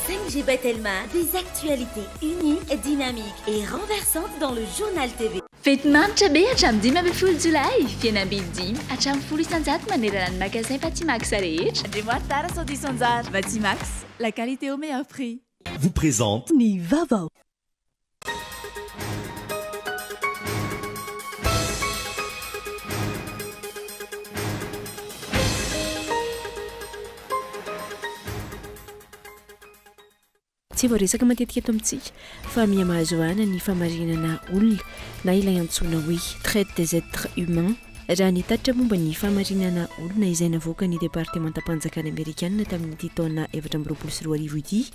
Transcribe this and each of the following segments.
5G Batelma, des actualités uniques, dynamiques et renversantes dans le journal TV. Fetimanitra be hatramin'ny 15 Jolay, fihenam-bidy 10 hatramin'ny 10 isanjato manerana ny magasin Batimax rehetra. Andriamoatra Tara Saudi Sanjar. Batimax, la qualité au meilleur prix. Vous présente Ny vaovao. Tsy voaresaka matetika eto amintsika fa miamahazo ana ny famarinana olona na ilay antsoina hoe traite des êtres humains raha nitatitra momba ny famarinana olona izay navoaka ny departementam-panjakana amerikanina tamin'ity taona 2024 ity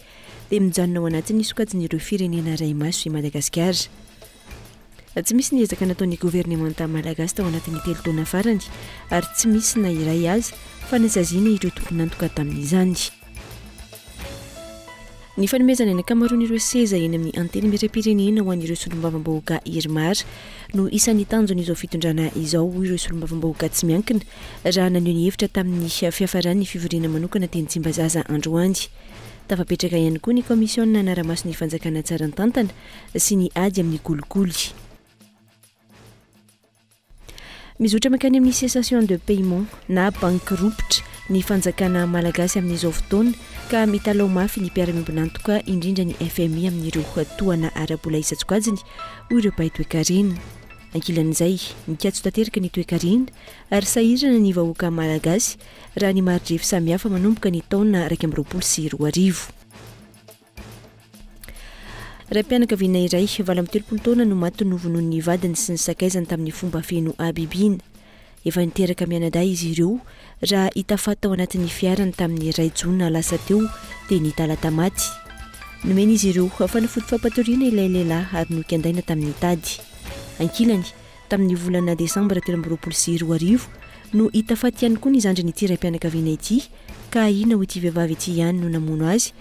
dia mijanona ao anatin'ny sokajin'ireo firenena iray maso i Madagasikara. Tsy misy ny ezaka nataon'ny gouvernemanta malagasy tao anatin'ny 3 taona farany ary tsy misy na iray azy fa nasaziana ireo tokony nantoka tamin'izany. Ny fanomezana ny ankamaroan'ireo seza eny amin'ny anteny miram-pirenena ho an'ireo solombavambahoaka Irmar no isan'ny tanjon'izao fitondrana izao ireo solombavambahoaka tsy miankina raha naneho ny hevitra tamin'ny fiafaran'ny fivoriana manokana teny Tsimbazaza androany. Tafapetraka ihany koa ny komisiona anara-maso ny fanjakana tsara ny-tantana sy ny ady amin'ny kolikoly. Mizotra mankany amin'ny cessation de paiement na bankrupttre ny fanjakana malagasy amin'izao fotoana ka mitalao mafy ny mpiara-miombonantoka indrindra ny FMI amin'ireo toana ara-bola isa-tsokajiny hoy ireo mpahay toe-karena. Ankilan'izay mikatso tanteraka ny toe-karena ary sahirana ny vahoaka malagasy raha ny mari-drefy samihafa manomboka ny taona 2024. Raim-pianakaviana iray 30 taona no maty novonohon ny vadiny sy ny sakaizany tamin'ny fomba feno abibiana. Efa niteraka mianadahy izy ireo raha hitafaty ao anatin'ny fiarany tamin'ny 2 Jona lasa teo dia nitalata maty. Nomena izy ireo fanafody fampatoriana ilay lehilahy ary nokandaina tamin'ny tady. Ankilany tamin'ny volana Desambra 2024 no hitafaty ihany koa ny zandrin'ity raim-pianakaviana ity ka ina ho ity vehivavy ity ihany no namono azy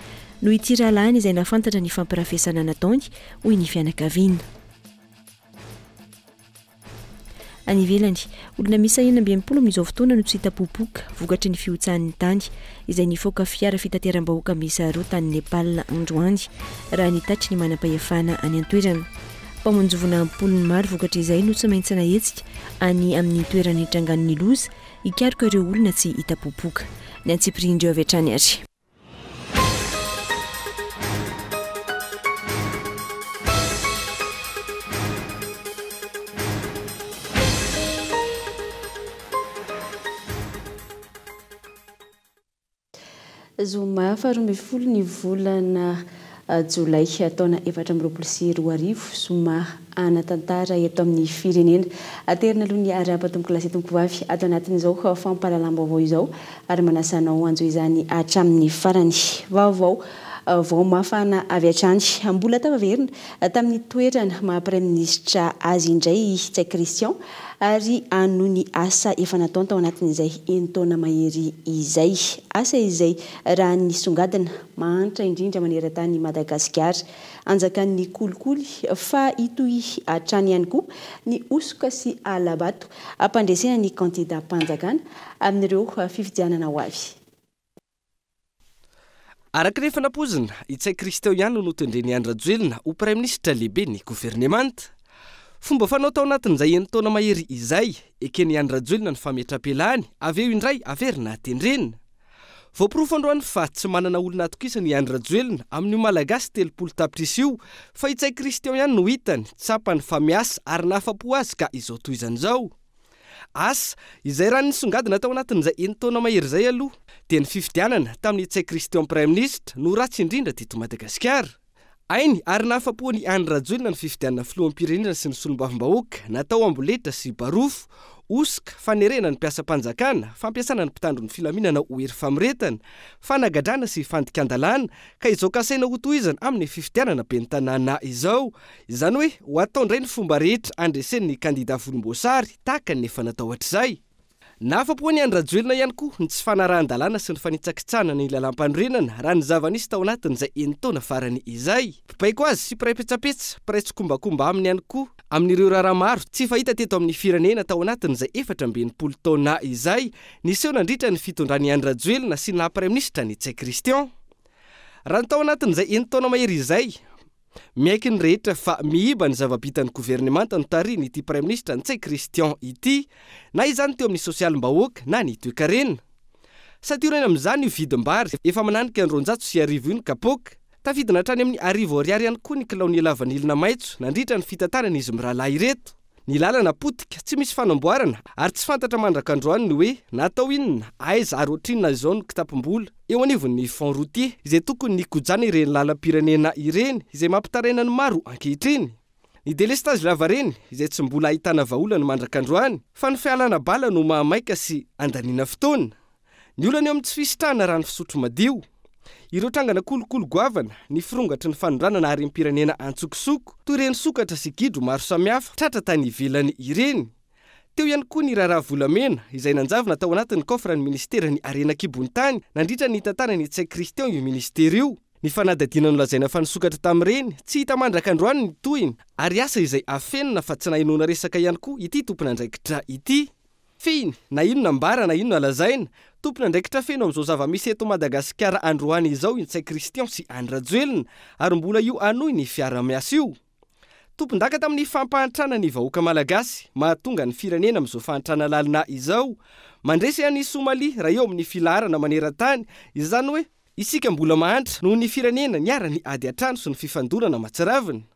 no ity rahalahiny izay nafantatra ny fampirafesana nataony hoy ny fianakaviana. Any ivelany, olona misy 120 amin'izao fotoana no tsy hita popoka vokatry ny fiotsahan'ny tany izay nifoaka fiara fitateram-bahoaka miisa 2 tany Nepal androany raha nitatry ny manam-pahefana any an-toerana. Mpamonjovona ampolony maro vokatra izay no tsy maintsy nahetsika any amin'ny toerana hitrangan'ny loza hikaroka ireo olona tsy hita popoka. Ny antsipirindreo avy hatrany ary. Zoma 12 ny volana Jolay taona 2024 zoma anatantara eto amin'ny firenena aterina aloha ny ara-patomboka lasetomoko vavy ato anatin'izao fampahalalam-baovao izao ary manasanao anjo izany hatramin'ny farany. Vaovao vao mafana avy hatrany mbola tavaverina tamin'ny toerana maha-praiminisitra azy indray Tsai Christian ary anoho ny asa efa nataony tao anatin'izay taona mahery izay. Asa izay raha ny songadina mahantra indrindra maneran-tany Madagasikara anjakan'ny kolikoly fa itoy hatrany ihany koa ny osoka sy alabato ampandresena ny kandida mpanjakana amin'ireo fifidianana ho avy. Araka rehefa napozina i Tsai Christian ihany no notondreny Andra Joelina ho praiminisitra lehibe ny gouvernemanta. Fomba fanao tao anatin'izay taona mahery izay ekeny Andra Joelina ny fametram-pelahany avy eo indray averina atendrenina. Voaporofo androany fa tsy manana olona atokisany i Andra Joelina amin'io malagasy 30 tapitrisa io fa i Tsai Christian ihany no hitany tsapany famiasa ary nahafapo azy ka izao toizan'izao. Asa izay raha nisongadina tao anatin'izay taona mahery izay aloha dia ny fifidianana tamin'ny Tsai Christian praiminisitra no ratsy indrindra teto Madagasikara. Ainy ary nahafapoany Andra Joelina ny fifidianana filoham-pirenena sy ny solombavambahoaka natao amboletra sy barofo, osika, fanerena ny mpiasa-panjakana, fampiasana ny mpitandro ny filaminana ho hery famiretana, fanagadrana sy fandikan-dalàna ka izao kasaina ho tohizana amin'ny fifidianana ben'ny tanàna izao. Izany hoe ho atao indray ny fomba rehetra andresen'ny kandida volomboasary tahaka ny efa natao hatr'izay. Nahafapoany Andra Joelina ihany koa ny tsy fanarahan-dalàna sy ny fanitsakitsahana ny lalam-pandrenana raha ny zava-nisy tao anatin'izay taona farany izay. Pipaiko azy sy piray petsapetsa, piray tsy kombakomba aminy ihany koa amin'ireo raharaha maro tsy fahita teto amin'ny firenena tao anatin'izay 420 taona izay niseho nandritra ny fitondrany Andra Joelina sy ny praiminisitra ny Tsai Christian. raha ny tao anatin'izay enitaona mahery izay miaiky ny rehetra fa miiba ny zava-bitany gouvernemanta no tariny ity prime ministre Ntsay Christian ity na izany teo amin'ny sosialim-bahoaka na ny toe-karenina sady ireny amin'izany io vidim-bary efa mananika ny 200 io ny kapoaka tafidina hatrany amin'ny 10,000 ariary ihany koa ny kilao ny lavanilina maitso nandritra ny fitantanana izy mirahalahy ireto ny lalana potika tsy misy fanamboarana ary tsy fantatra mandrakandroany ny hoe natao inona aiza ary ohatrinona izao ny kitapom-bola eo anivon'ny fond routier izay tokony ny kojana ireny lalam-pirenena ireny izay mampitaraina ny maro ankehitriny ny délestage lava reny izay tsy mbola ahitana vahaolana mandrakandroany fa ny fialana bala no mahamaika sy andaniana fotoana ny olana eo amin'ny tsy fisitrahana raha ny fisotro madio ireo trangana kolokolo goavana ny firongatry ny fanondranana ary mpirenena antsokosoko toy ireny sokatra sy gidro maro samihafa tratra tany ivelany ireny teo ihany koa ny raharaha volamena izay nanjavona tao anatin'ny kofra ny ministera ny arena kibony-tany nandritra ny tantara ny Ntsay Christian io ministera io ny fanadadiana no lazaina fa nisokatra tamin'ireny tsy hita mandrakandroany ny toyiny ary asa izay afenina fa tsy nahinona resaka ihany koa ity tompona andraikitra ity finy na inona mbara na inona lazaina tompona andraikitra feno amin'izao zava-misy eto Madagasikara androany izao Ntsay Christian sy Andrajoelina ary mbola io anoy ny fiara-miasa io tompon-daka tamin'ny fampahantrana ny vahoaka malagasy mahatonga ny firenena amin'izao fahantrana lalina izao mandresy any Somalia raha eo amin'ny filaharana maneran-tany izany hoe isika mbola mahantra noho ny firenena niara ny ady atrano sy ny fifandonana matsiravina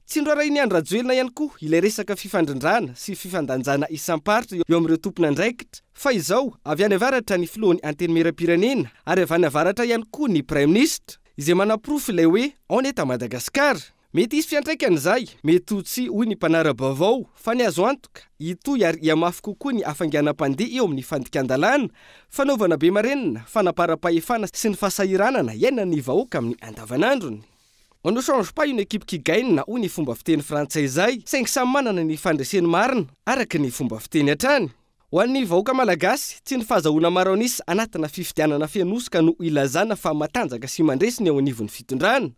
tsy ndroara ny Andrajoelina ihany koa ilay resaka fifandrindrana sy fifandanjana isam-paritra eo amin'ireo tompona andraikitra fa izao avy any avaratra ny filohan'ny antenimera-pirenena ary avy any avaratra ihany koa ny prime ministre izay manaprofo ilay hoe on est à Madagascar mety isy fiantraikany izay mety tsy hoy ny mpanara-baovao fa ny azo antoka itoy ary iamafy kokoa ny afanganam-pandeha eo amin'ny fandikan-dalàna fanaovana be marenina fanapara-pahefana sy ny fahasahiranana iainany vahoaka amin'ny andavanandrony on ne change pas une équipe qui gagne na hoy ny fomba fiteny frantsay izay saingy samy manana ny fandreseny marina araka ny fomba fiteny hatrany ho an'ny vahoaka malagasy tsy ny fahazahoana maro anisy anatina fifidianana fianosika no ilazana fa matanjaka sy mandresiny eo anivon'ny fitondrana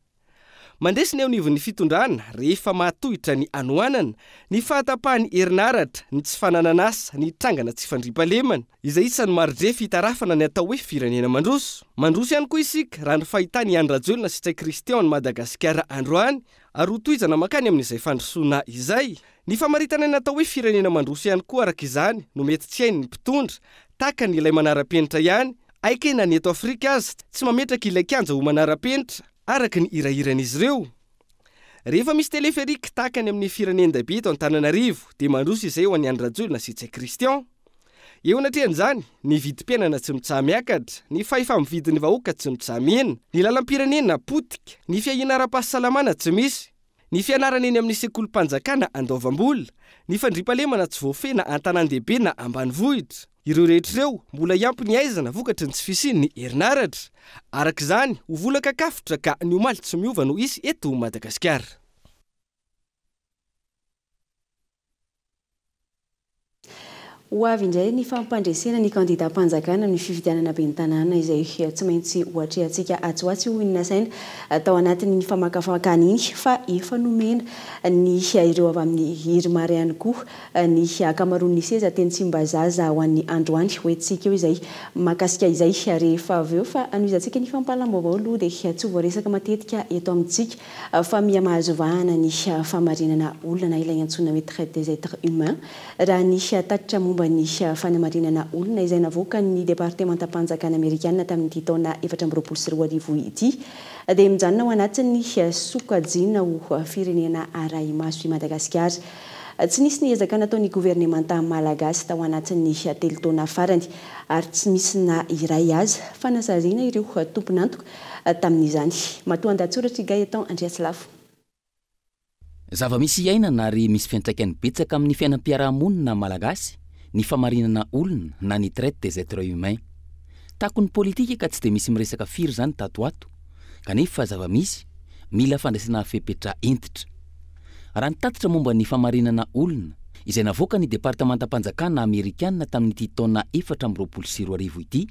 mandresiny eo anivon'ny fitondrana rehefa mahatohitra ny anoanana ny fahatapahany herinaratra ny tsy fanananasa ny trangana tsy fandripalemana izay isan'ny marodrefy hitarafana ny atao hoe firenena mandroso ihany koa isika raha ny fahitany Andrajoelina sy Ntsay Christian ny Madagasikara androany ary ho tohizana makany amin'izay fandrosoana izay ny famaritana ny atao hoe firenena mandroso ihany koa araka izany no mety tsy hainy ny mpitondra taka ny ilay manara-penitra ihany aikena ny eto Afrika aza tsy mametraka ilay kanja ho manara-penitra araka ny irahiran'izy ireo rehefa misy teleferika taka ny amin'ny firenendabe eto Antananarivo dia mandroso izay ho an'ny Andrajoelina sy Ntsay Christian eo anatrehan'izany ny vidim-piainana tsy mitsaha miakatra ny fahefa-mividin'ny vahoaka tsy mitsaha miena ny lalam-pirenena potika ny fiahiana ara-pahasalamana tsy misy ny fianarana eny amin'ny sekolim-panjakana andoavam-bola ny fandripalemana tsy voafena an-tanan-dehibe na ambanivohitra ireo rehetra ireo mbola iampy ny aizana vokatry ny tsy fisiny ny herinaratra araka izany ho volaka kafotra ka ny omaly tsy miova no isy eto Madagasikara ho avy indray ny fampandresena ny kandida mpanjakana amin'ny fifidianana ben'ny tanàna izay tsy maintsy ohatrehantsika atsoatsy hoy ny nasaina atao anatin'ny famakafakana iny fa efa nomena ny ireo avy amin'ny hery-mary ihany koa ny akamaroan'ny seza teny tsy mba zaza ho an'ny androany hoentsika eo izay makasika izay rehefa avy eo fa anoizantsika ny fampalam-baovao aloha dia tsy voaresaka matetika eto amintsika fa miamahazo vahana ny famarinana olona na ilay antsoina hoe traite des êtres humains raha ny tatitra momba ny fanamarinana olona izay navoaka ny departementam-panjakana amerikana tamin'ity taona 2024 ity dia mijanona ao anatin'ny sokajina ho firenena arahimaso i Madagasikara tsy nisy ny ezaka nataon'ny gouvernemanta malagasy tao anatin'ny telo taona farany ary tsy misy na iray aza fanasazina ireo tompon'antoka tamin'izany matoan-datsoratra Gaëtan Andriasilafo zava-misy iainana ary misy fiantraikany betsaka amin'ny fiainam-piarahamonina malagasy ny famarinana olona na ny traite des êtres humains tako ny politika ka tsy dia misy miresaka firy zany tato ato kanefa zava-misy mila fandraisana fepetra entitra raha ny tatitra momba ny famarinana olona izay navoaka ny departementam-panjakana amerikana tamin'ity taona 2024 ity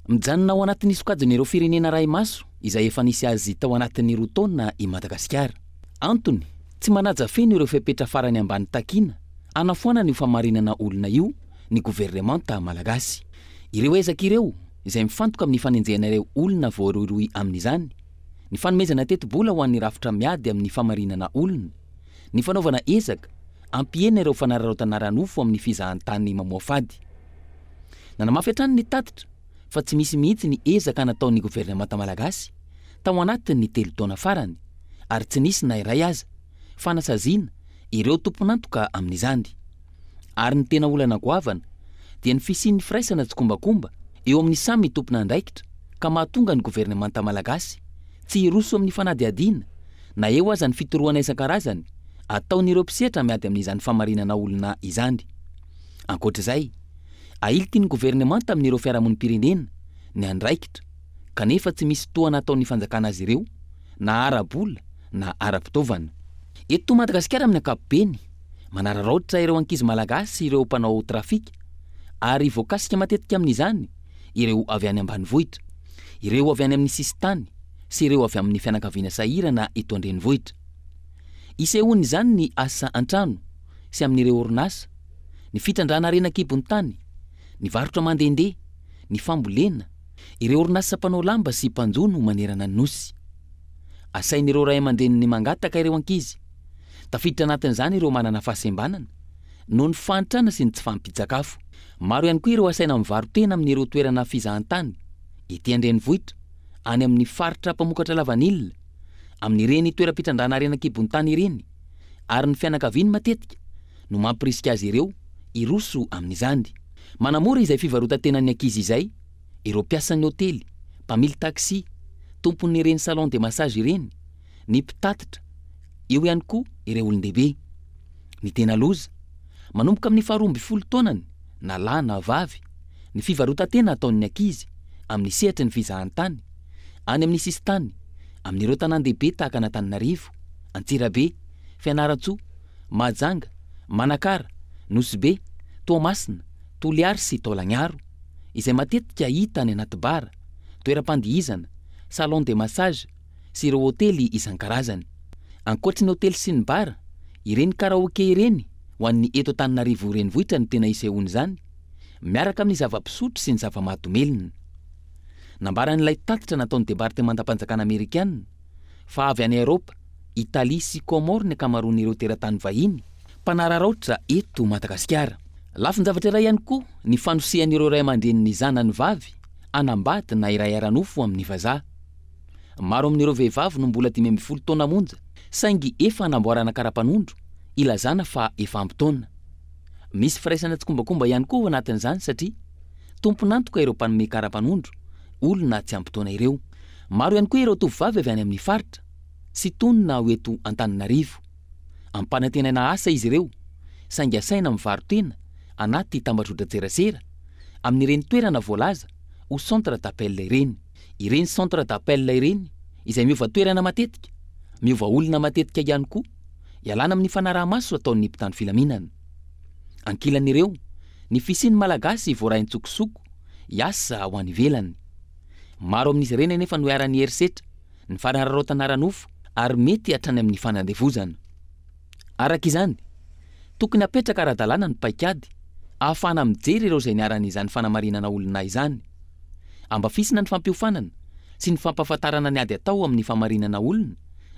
mijanona ao anatin'ny sokajin'ireo firenena rahimaso izay efa nisy azy tao anatin'ny roa taona i Madagasikara antony tsy manaja feno ireo fepetra farany ambany takina anafoana ny famarinana olona io ny gouvernemanta malagasy ireo ezaka ireo izay mifantoka amin'ny fanenjehan'ireo olona voaroiroy amin'izany ny fanomezana teti-bola ho an'ny rafitra miady amin'ny famarinana olona, ny fanaovana ezaka ampiena ireo fanararaotana ranofo amin'ny fizahan-tany mamoafady. Nanamafy hatrany ny tatitra fa tsy misy mihitsy ny ezaka nataon'ny gouvernemanta malagasy tao anatin'ny 3 taona farany, ary tsy nisy na iray aza fanasaziana ireo tomponantoka amin'izany. Ary ny tena olana goavana dia ny fisian'ny firaisana tsy kombakomba eo amin'ny samy tompona andraikitra ka mahatonga ny gouvernemanta malagasy tsy hiroso amin'ny fanadiadiana na eo aza ny fitoroana isan-karazany ataon'ireo mpisehatra miady amin'izany famarinana olona izany. Ankoatr'izay, ahilitiny gouvernemanta amin'ireo fiarahamonim-pirenena ny andraikitra kanefa tsy misy toana ataon'ny fanjakana azy ireo na ara-bola na ara-pitaovana. Eto Madagasikara amin'ny ankapobeny manararaotra ireo ankizy malagasy ireo mpanao trafika ary voakasika matetika amin'izany ireo avy any ambanivohitra, ireo avy any amin'ny sisintany sy ireo avy amin'ny fianakaviana sahirana eto an-drenivohitra. Isehony izany ny asa an-trano sy amin'ireo orinasa, ny fitrandrana renakibon'ny tany, ny varotra mandehandeha, ny fambolena, ireo orinasa mpanao lamba sy mpanjono manerana ny nosy. Asain'ireo ray aman-dreniny mangataka ireo ankizy, tafiditra anatin'izany ireo manana fahasembanana noho ny fahantrana sy ny tsy fampitsakafo. Maro ihany koa ireo asaina mivarotena amin'ireo toerana fizahan-tany ety an-drenivohitra, any amin'ny faritra mpamokatra lavanilina, amin'ireny toeram-pitrandrana renakibon'ny tany ireny, ary ny fianakaviany matetika no mampirisika azy ireo iroso amin'izany. Manamora izay fivarotan-tenan'ny ankizy izay ireo mpiasan'ny hôtely, mpamily taxi, tompon'ireny salon de massage ireny, ny mpitatitra, eo ihany koa ireo olon-dehibe. Ny tena loza manomboka amin'ny 12 taonany na lahy na vavy ny fivarotan-tena ataon'ny ankizy amin'ny sehatry ny fizahan-tany any amin'ny sisintany, amin'ireo tanan-dehibe tahaka Antananarivo, Antsirabe, Fianaratsoa, Mahajanga, Manakara, Nosy-be, Toamasina, Toliary sy Taolagnaro, izay matetika hita any anaty bara, toeram-pandihizana, salon de massage sy ireo hôtely isan-karazany. Ankoatry ny hôtely sy ny bara, ireny karaoke ireny ho an'ny eto Antananarivo renivohitra ny tena isehony izany, miaraka amin'ny zava-pisotro sy ny zava-mahatomelina. Nambaran'ilay tatitra nataon'ny departementam-panjakana Amerikanina fa avy any Eropa, Italia sy Comore ny akamaroan'ireo teratany vahiny mpanararaotra eto Madagasikara. Lafin-javatra iray ihany koa ny fanosehan'ireo ray aman-dreniny zanany vavy anambady na iray ara-nofo amin'ny vazaha. Maro amin'ireo vehivavy no mbola 12 taona monja saingy efa anamboarana karapanondro ilazana fa efa ampy taona. Misy firaisana tsy kombakomba ihany koa ao anatin'izany satria tomponantoka ireo mpanome karapanondro olona tsy ampy taona ireo. Maro ihany koa ireo tovovavy avy any amin'ny faritra sy tonona ho eto Antananarivo. Ampanantenana asa izy ireo saingy asaina mivarotena anaty tambatrotra-tserasera amin'ireny toerana voalaza ho centre d'appel ireny. Ireny centre d'appel ireny izay miova toerana matetika, miova olona matetika ihany koa, ialana amin'ny fanaraha-maso ataon'ny mpitandro filaminana. Ankilan'ireo ny fisiany malagasy voarahin'ny tsokosoko hiasa ho any ivelany. Maro amin'izy ireny anefa no iara-ny herisetra ny fanararaotana ranofo ary mety hatrany amin'ny fanandevozana. Araka izany, tokony apetraka ara-dalàna ny paikady ahafahana mijery ireo izay niaran'izany fanamarinana olona izany, ambafisina ny fampiofanana sy ny fampahafantarana ny ady atao amin'ny famarinana olona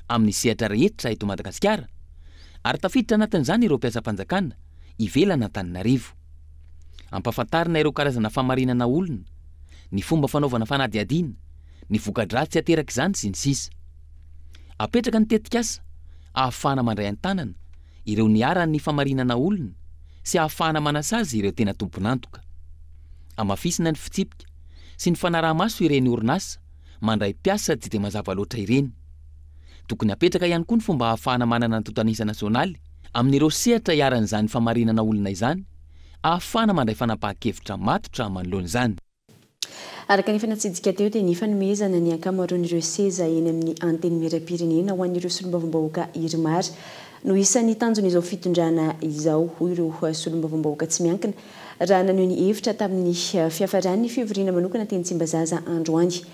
amin'ny sehatra rehetra eto Madagasikara, ary tafiditra anatin'izany ireo mpiasam-panjakana ivelana Antananarivo. Ampahafantarina ireo karazana famarinana olona, ny fomba fanaovana fanadiadiana, ny voka-dratsy ateraka izany sy ny sisa. Apetraka ny tetikasa ahafahana mandray an-tanana ireo niaran'ny famarinana olona sy ahafahana manasazy ireo tena tomponantoka. Amafisina ny fitsipika sy ny fanaraha-maso ireny orinasa mandray mpiasa tsy dia mazava loatra ireny. Tokony apetraka ihany koa ny fomba ahafahana manana ny totanisa nasionaly amin'ireo sehatra iaran'izany famarinana olona izany, ahafahana mandray fanapahan-kevitra matotra manoloan'izany. Araka ny fanatsidika teo dia ny fanomezana ny ankamaroan'ireo seza eny amin'ny anteny miram-pirenena ho an'ireo solombavambahoaka Irmary no isan'ny tanjon'izao fitondrana izao ho ireo solombavambahoaka tsy miankina raha naneho ny hevitra tamin'ny fiafaran'ny fivoriana manokana teny Tsimbazaza androany.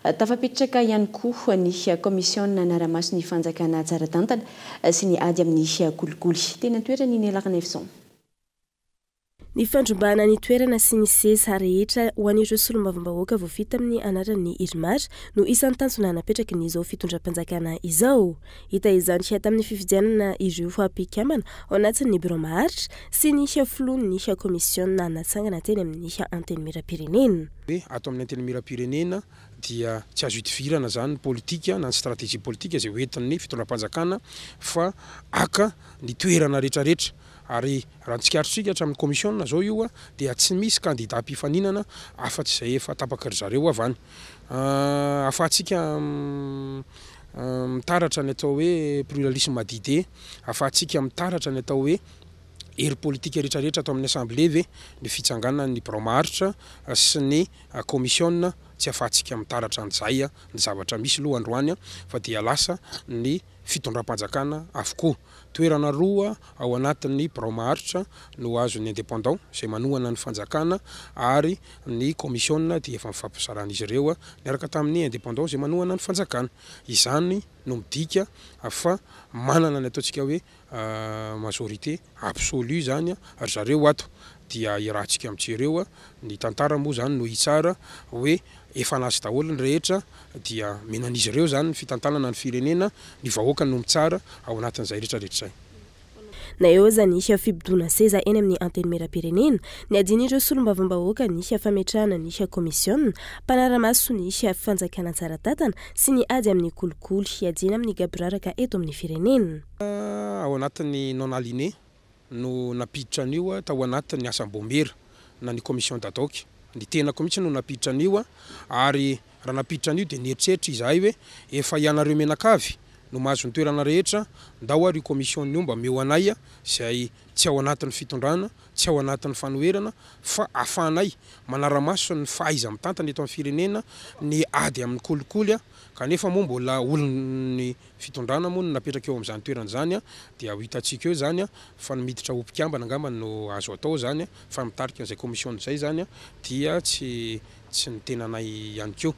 Tafapetraka ihany koa ny komisiona naramaso ny fanjakana tsara-tantana sy ny ady amin'ny kolikoly teny an-toerany ny Lakanefson. Ny fandrombana ny toerana sy ny seza rehetra ho an'ireo solombavambahoaka voafita amin'ny anaran'ny Irmar no isan'ny tanjona napetraky ny izao fitondram-panjakana izao. Hita izany tamin'ny fifidianana ireo mpikambana ao anatin'ny bureau maharitra sy ny fiaflohany ny komisiona natsangana teny amin'ny anteny miram-pirenena. Ato amin'ny anteny miram-pirenena dia tsy azo hitivirana zany politika na ny stratégie politika izay hoentin'ny fitondram-panjakana fa aka ny toerana rehetrarehetra. Ary raha ntsikaritsika hatramin'ny komisiona zao io dia tsy misy candidat mpifaninana afa-tsy izay efa tapaka zareo avy any. Afahantsika mitaratra ny atao hoe pluralisme d'idées, afahantsika mitaratra ny atao hoe hery politika rehetrarehetra atao amin'ny assemblée ve ny fitsanganana ny bureau maharitra sy ny komisiona tsy afahantsika mitaratra an'izay ny zavatra misy loha androany fa dia lasa ny fitondram-panjakana avokoa. Toerana roa ao anatin'ny bureau maharitra no azon'ny indépendant izay manohana ny fanjakana ary ny komisiona dia efa mifampisaran'izy ireo niaraka tamin'ny indépendant izay manohana ny fanjakana. Izany no midika fa manana ny ataontsika hoe majorité absolue zany ary zareo ato dia irahantsika amintsireo ny tantara moa zany no hitsara hoe efa nazy daholo ny rehetra dia menan'izy ireo zany ny fitantanana ny firenena ny vahoaka no mitsara ao anatin'izay rehetrarehetra zay. Na eo zany isy fibodona seza eny amin'ny anteny miram-pirenena ny adin'ireo solombavambahoaka ny fametrahana ny komisiona mpanaramaso ny fanjakana tsaratatana sy ny ady amin'ny kolikoly adina amin'ny gabraraka eto amin'ny firenena. Ao anatin'ny non aligné no napiditra an'io tao anatin'ny asambomera na ny commission d'adhoc ny tena komitsy no napiditra an'io ary raha napiditra an'io dia nieritreritra izahay hoe efa ianareo menakavy no mahazo ny toerana rehetra ndao ary komisionn'io mba meo anay izay tsy ao anatin'ny fitondrana tsy ao anatin'ny fanoherana fa afanay manaramaso ny fahaiza mitantana eto amin'ny firenena ny ady amin'ny kolikoly kanefa moa mbola olon'ny fitondrana moa no napetraka eo amin'izany toerana zany dia ho hitantsika eo zany fa nimiditra ompikambana angamba no azo atao zany fa mitarika an'izay komisiona izay zany dia tsy ny tenanay ihany koa.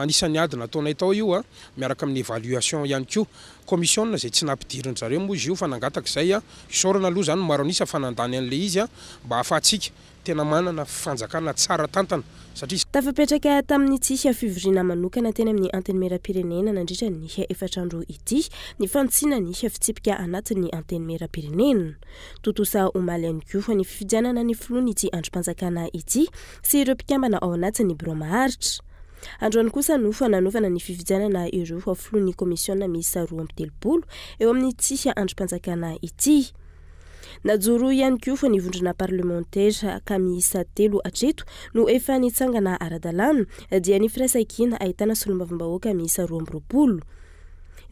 Anisan'ny ady nataonay tao io miaraka amin'ny évaluation ihany koa komisiona izay tsy nampidiriny zareo moa izy io fa nangataka izay isaorana aloha zany maro anisa fanandany an'le izy mba ahafahantsika tena manana fanjakana tsara tantana satria tafapetraka tamin'ny tsisy fivoriana manokana teny amin'ny anteny miram-pirenena nandritra ny efatrandro ity ny fantsina ny fitsipika anatin'ny anteny miram-pirenena. Totosa omaly ihany koa ny fifidianana ny filoha ity androm-panjakana ity sy ireo mpikambana ao anatin'ny bureau maharitra. Androany kosa no fananovana ny fifidianana ireo filohan'ny komisiona miisa 23 eo amin'ny tsisy androm-panjakana ity. Najoro ihany koa fa nivondrona parlementaire ka miisa 3 hatreto no efa nitsangana ara-dalàna dia ny firaisan-kina ahitana solombavambahoaka miisa 20.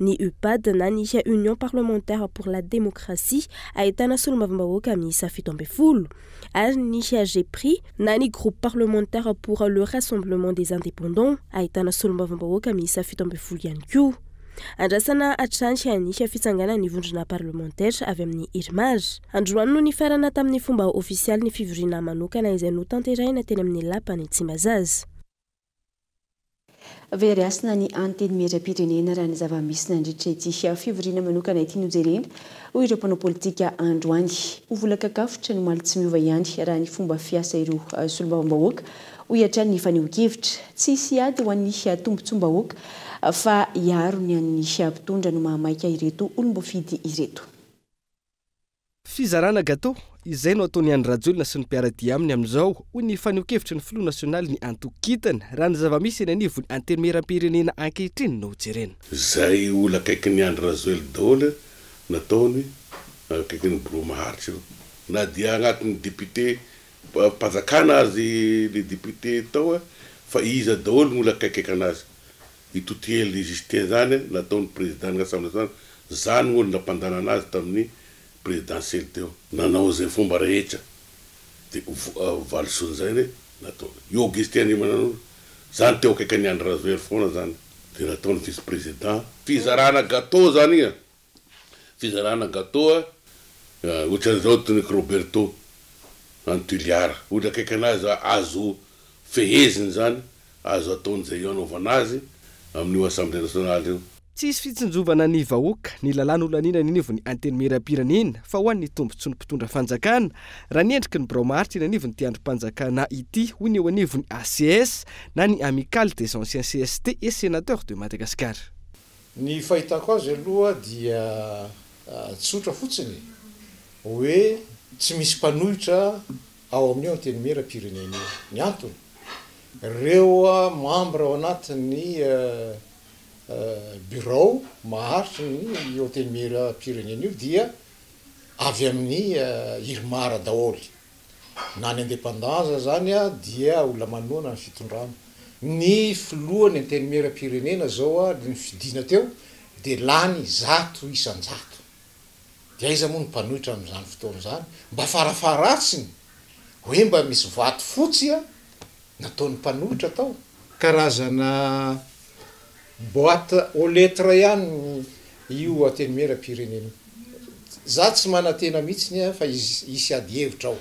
Ny UPAD na ny Union parlementaire pour la démocratie ahitana solombavambahoaka miisa 17 ary ny GPRI na ny groupe parlementaire pour le rassemblement des indépendants ahitana solombavambahoaka miisa 17 ihany koa. Andrasana atrany ny fitsangana ny vondrona parlementaire avy amin'ny Irmar. Androany no nifarana tamin'ny fomba ofisialy ny fivoriana manokana izay no tanterahina teny amin'ny lapany Tsimbazaza. Veriasina ny anteny miram-pirenena raha ny zava-misy nandritra ity fivoriana manokana ity nojerena ho ireo mpanao politika androany. Ho vola-kakafotra no maly tsy miova ihany raha ny fomba fiasa ireo solombavambahoaka ho iatrany ny faneho-kevitra tsy hisy ady ho an'ny tombontsom-bahoaka fa iaro ny an'ny mpitondra no mahamaika ireto olom-bofidy ireto. Fizarana gato izay no ataony Andry Rajoelina sy ny mpiaradia aminy amin'izao ho ny faneho-kevitra ny filoha nasionaly ny antokitana raha ny zava-misy eny anivony anteny miram-pirenena ankehitriny no jerena. Zay olo akaiky ny Andry Rajoelina daholo nataony akaiky ny bureau maharitra io na dia agnatin'ny député mpanjakana azy le député tao fa iza daholo olo akaiky anazy itotely justin zany nataony président l'Assemblée nationale zany olo nampandana anazy tamin'ny présidentielle teo nanao zay fomba rehetra de valsony zay ne natao io Augustin manano zany teo akaiky ny Andry Rajoelina foana zany de nataony vice président fizarana gâteau zany igny fizarana gâteau ohatran'izao tony Roberto Antuliara olo akaiky anazy azo feheziny zany azo ataony zay io anaovana azy amin'io Assemblée nationale io. tsy isy fitsinjovana ny vahoaka ny lalàn'olaniana ny anivony anteny miram-pirenena fa ho an'ny tombontso ny mpitondra fanjakana raha ny endriky ny braomaharitra ny anivony ty androm-panjakana ity hoy ny eo anivony ACS na ny Amicale des anciens CST et sénateurs de Madagascar. Ny fahitako azy aloha dia tsotra fotsiny hoe tsy misy mpanohitra ao amin'ny anteny miram-pirenena ny antony reo membre ao anatin'ny bureau maharitra ny anteny miram-pirenena io dia avy amin'ny Irmara daholy na ny indépendance zany dia olona manoana ny fitondrana ny filohany anteny miram-pirenena zao ny fidina teo de lany 100 isan-jato dia iza moa ny mpanohitra amin'izany fotoana zany mba farafaratsiny hoe mba misy vato fotsy nataon'ny mpanohitra tao karazana boîte aux lettres ihany io anteny miram-pirenena za tsy manantena mihitsiny fa isy ady hevitra ao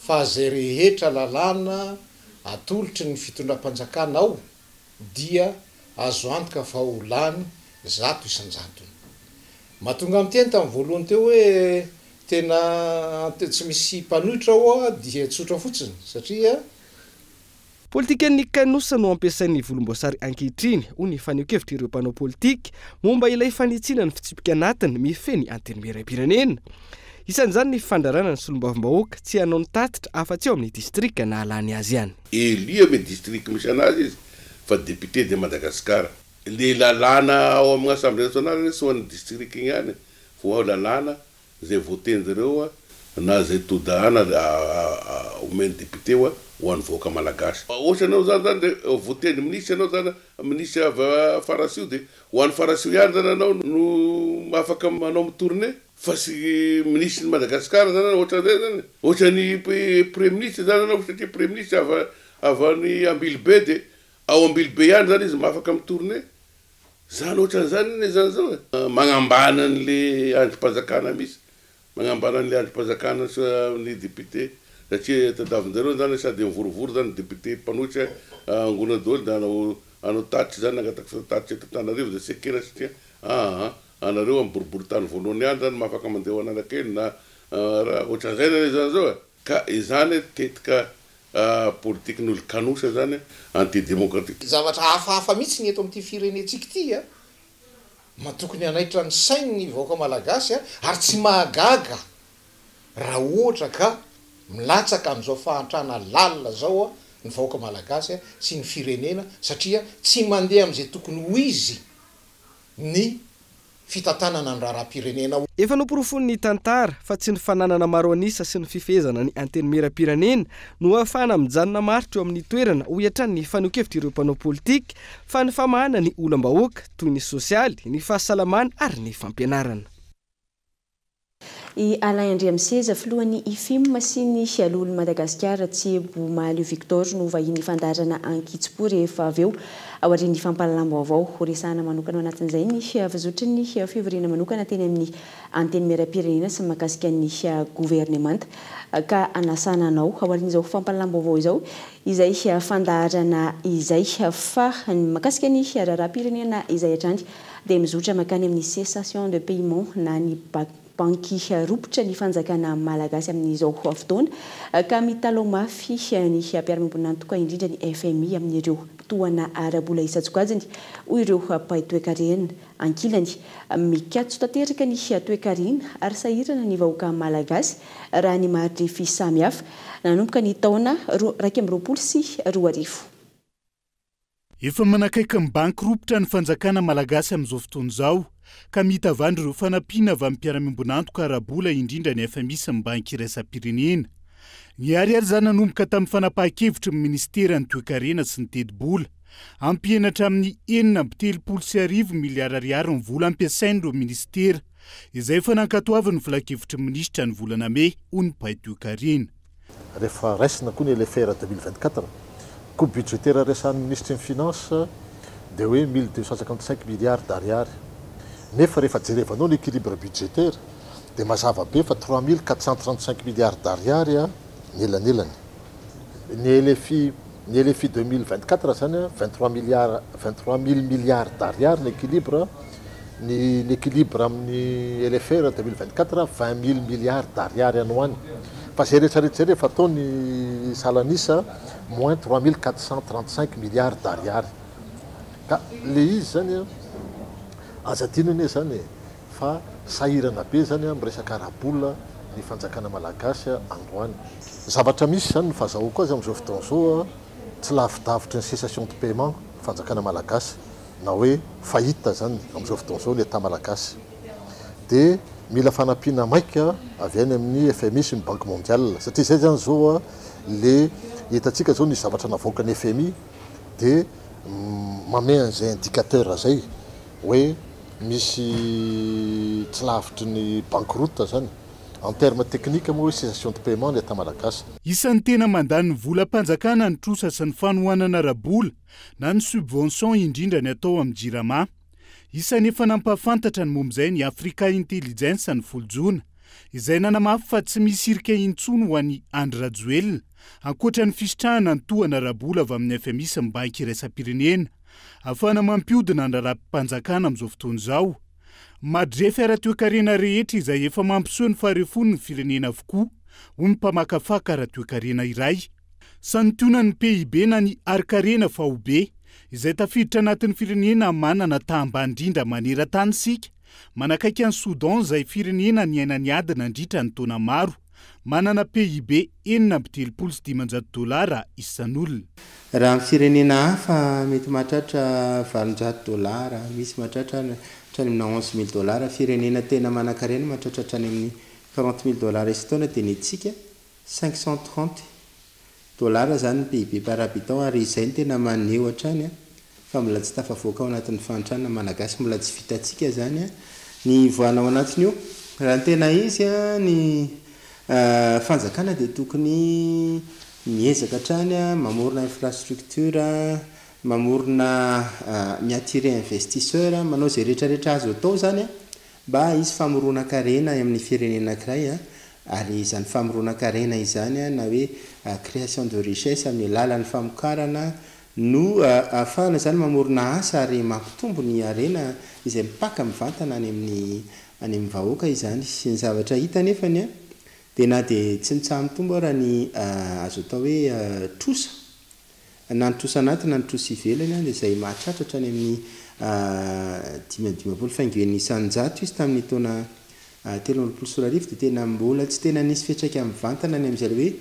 fa zay rehetra lalàna atolotry ny fitondram-panjakana ao dia azo antoka fa ho lany 100 isan-jato mahatonga am'teny tamin'ny voalohany teo hoe tena tsy misy mpanohitra ao dia tsotra fotsiny satria politikan'ny kanosa no ampiasain'ny volomboasary ankehitriny hoy ny faneho-kevitra ireo mpanao politika momba ilay fanitsina ny fitsipika anatiny mifeny anteny miram-pirenena. Isan'izany ny fandrarana ny solombavambahoaka tsy hanao ny tatitra afa-tsy ao amin'ny distrika na alany azy ihany. Élu amin'ny distrika misy anazy izy fa député de Madagascar. Le lalàna ao amin'ny assemblée nationale sy ho an'ny distrika igny ihany vo lalàna zay voten'zareo na zay todahana omeny député ho an'ny vahoaka malagasy. Ohatra anao zany de voteny ministre anao zany ministre avy Farasio de ho an'ny Farasio ihany zany anao no afaka manao mitourné fa sy ministre ny Madagascar zany ohatra zay zany ohatra ny premier ministre zany anao satria premier ministre avy any Ambilobe de ao Ambilobe ihany zany izy mafaka mitourné zany ohatra zany zany zao magnambana an'le androm-panjakana misy magnambana an'le androm-panjakana ny député satria tadavinjareo zany sady mivorivory zany député mpanohitra Ngona Dôly da anao tatitra zany nangataka tatitra eto Antananarivo de sekena satria anareo amin'ny boribory tany voalohany ihany zany mafaka mandeha ho Analakely na ohatra zay zany zany zao ka izany tetika politique n'olo kanosa zany antidémocratique. Zavatra hafahafa mihitsy ny eto amin'ity firenentsika ity matokony anaitra ny sainy ny vahoaka malagasy ary tsy mahagaga raha ohatra ka milatsaka amin'izao fahantrana lalina zao ny vahoaka malagasy sy ny firenena satria tsy mandeha amin'izay tokony ho izy ny fitantanana ny raharam-pirenena. Efa nomporofony ny tantara fa tsy ny fananana maro anisa sy ny fifehezana ny anteny miram-pirenena no ahafahana mijanona maritra eo amin'ny toerana ho hiatrany ny faneho-kevitra ireo mpanao politika fa ny famahana ny olam-bahoaka toy ny sosialy, ny fahasalamana ary ny fampianarana. I Alain Andriamseza filohan'ny IFIM sy ny Lolo Madagasikara Tsiebo Malio Victor no vahiny fandarana Ankitspo rehefa avy eo ao aorian'ny fampahalalam-baovao resahana manokana anatin'izay ny avazotry ny fivoriana manokana teny amin'ny anteny miram-pirenena sy mahakasika ny gouvernemanta ka anasana anao ao aorian'izao fampahalalam-baovao izao izay fandarana izay fa mahakasika ny raharam-pirenena izay hatrany dia mizotra makany amin'ny cessation de paiement na ny banky ropotra ny fanjakana malagasy amin'izao fotoana ka mitalao mafy ny mpiara-miombonana tokoa indrindra ny FMI amin'ireo toana arabola isan-tsokajiny hoy ireo mpaitoekarena ankilany mikatso tanteraka ny toekarena ary sahirana ny vahoaka malagasy raha ny mahadrefy samihafa nanomboka ny taona 2024. Efa manakaiky ny banky ropotra ny fanjakana malagasy amin'izao fotoana izao ka mitavandry ireo fanampiana avy amin'ny mpiara-miombonantoka arabola indrindra ny FMI sy ny banky iraisam-pirenena. Ny ariary zany nanomboka tamin'ny fanapahan-kevitra amin'ny ministera ny toekarena sy ny tedi-bola ampianatra amin'ny 9.9 miliara ariary ny vola ampiasain'ireo ministera izay fa nankatoavy ny volan-kevitra minisitra ny volana Mey hoy ny mpahay toekarena. Rehefa raisina koa ny LFR 2024 coupe budgétaire resan'ny ministre ny finance dia hoe 1255 milliards d'ariary. Nefa rehefa jerevanao l'équilibre budgétaire dia mazava be fa 3435 milliards d'ariary ny elanelany. Ny LFI ny LFI 2024 zany 23 000 milliards d'ariary ny équilibre ny équilibre amin'ny LFR 2024 20 000 milliards d'ariary any fa zay rehetrarehetra zay rehefa ataony salanisa moins 3 435 milliards d'ariary ka le izy zany azadinany zany fa sahirana be zany miresaka arabola ny fanjakana malagasy androany zavatra misy zany fahazahoako azy am'izao fotoana zao tsy lavidavitra ny cessation de paiement fanjakana malagasy na hoe fahita zany am'izao fotoana zao ny eta malagasy de mila fanampiana maika avy any amin'ny FMI sy ny banque mondiale satria zay zany zao le hitatsika zao ny zavatra navoaka ny FMI de mamay an'izay indicateur zay hoe misy tsy lavitry ny banqueroute zany en terme technique moa hoe cessation de paiement ny eta malagasy isan'ny tena mandany ny volam-panjakana ny trosa sy ny fanohanana rabola na ny subvention indrindra ny atao amin'ny jirama isan'ny efa nampahafantatra ny momb'izay ny Africa Intelligence ny folojona izay nanamafy fa tsy misy irika intsony ho an'ny Andry Rajoelina ankoatra ny fisitrahana ny tohana rabola avy amin'ny FMI sy ny banky iraisam-pirenena afana mampiodina ny raharaham-panjakana amin'izao fotoana izao madrefy ara-toekarena rehetra izay efa mampiseho ny faharefony ny firenena avokoa ho ny mpamakafaka ara-toekarena iray santionany ny PIB na ny arikarena fahobe izay tafiditra anatin'ny firenena manana tahambandrindra maneran-tany sika manakaiky any Soudan izay firenena ny ainany ady nandritra ny taona maro manana PIB $7.5 isan'olona raha amin'ny firenena hafa mety mahatratra $700 misy mahatratra hatrany amina $11,000 firenena tena manan-karena mahatratra hatrany amin'ny $40,000 istaona dia ny etsika $530 zany ny PIB par habitant ary izay ny tena maneho hatrany fa mbola tsy tafavoaka ao anatin'ny fantrana malagasy mbola tsy vitantsika zany ny voana ao anatiny io raha ny tena izy ny fanjakana dia tokony miezaka hatrany mamorona infrastructure mamorona miattirer investisseur manao zay rehetrarehetra azo atao zany mba izy famorona-karena amin'ny firenena anankiray ary izany famorona-karena izany na hoe création de richesse amin'ny alalan'ny famokarana no ahafahana zany mamorona asa ary mampitombo ny arena izay mipaka mivantana any amin'ny vahoaka izany sy ny zavatra hita nefany dia na dia tsy mitsaha mitombo raha ny azo atao hoe trosa na ny trosa anaty na ny trosa ivelany dia izay mahatratratra any amin'ny 5 faingoen'ny isan-jato izy tamin'ny taona 3 dia tena mbola tsy tena nisy fiatraika mivantana any amin'izay hoe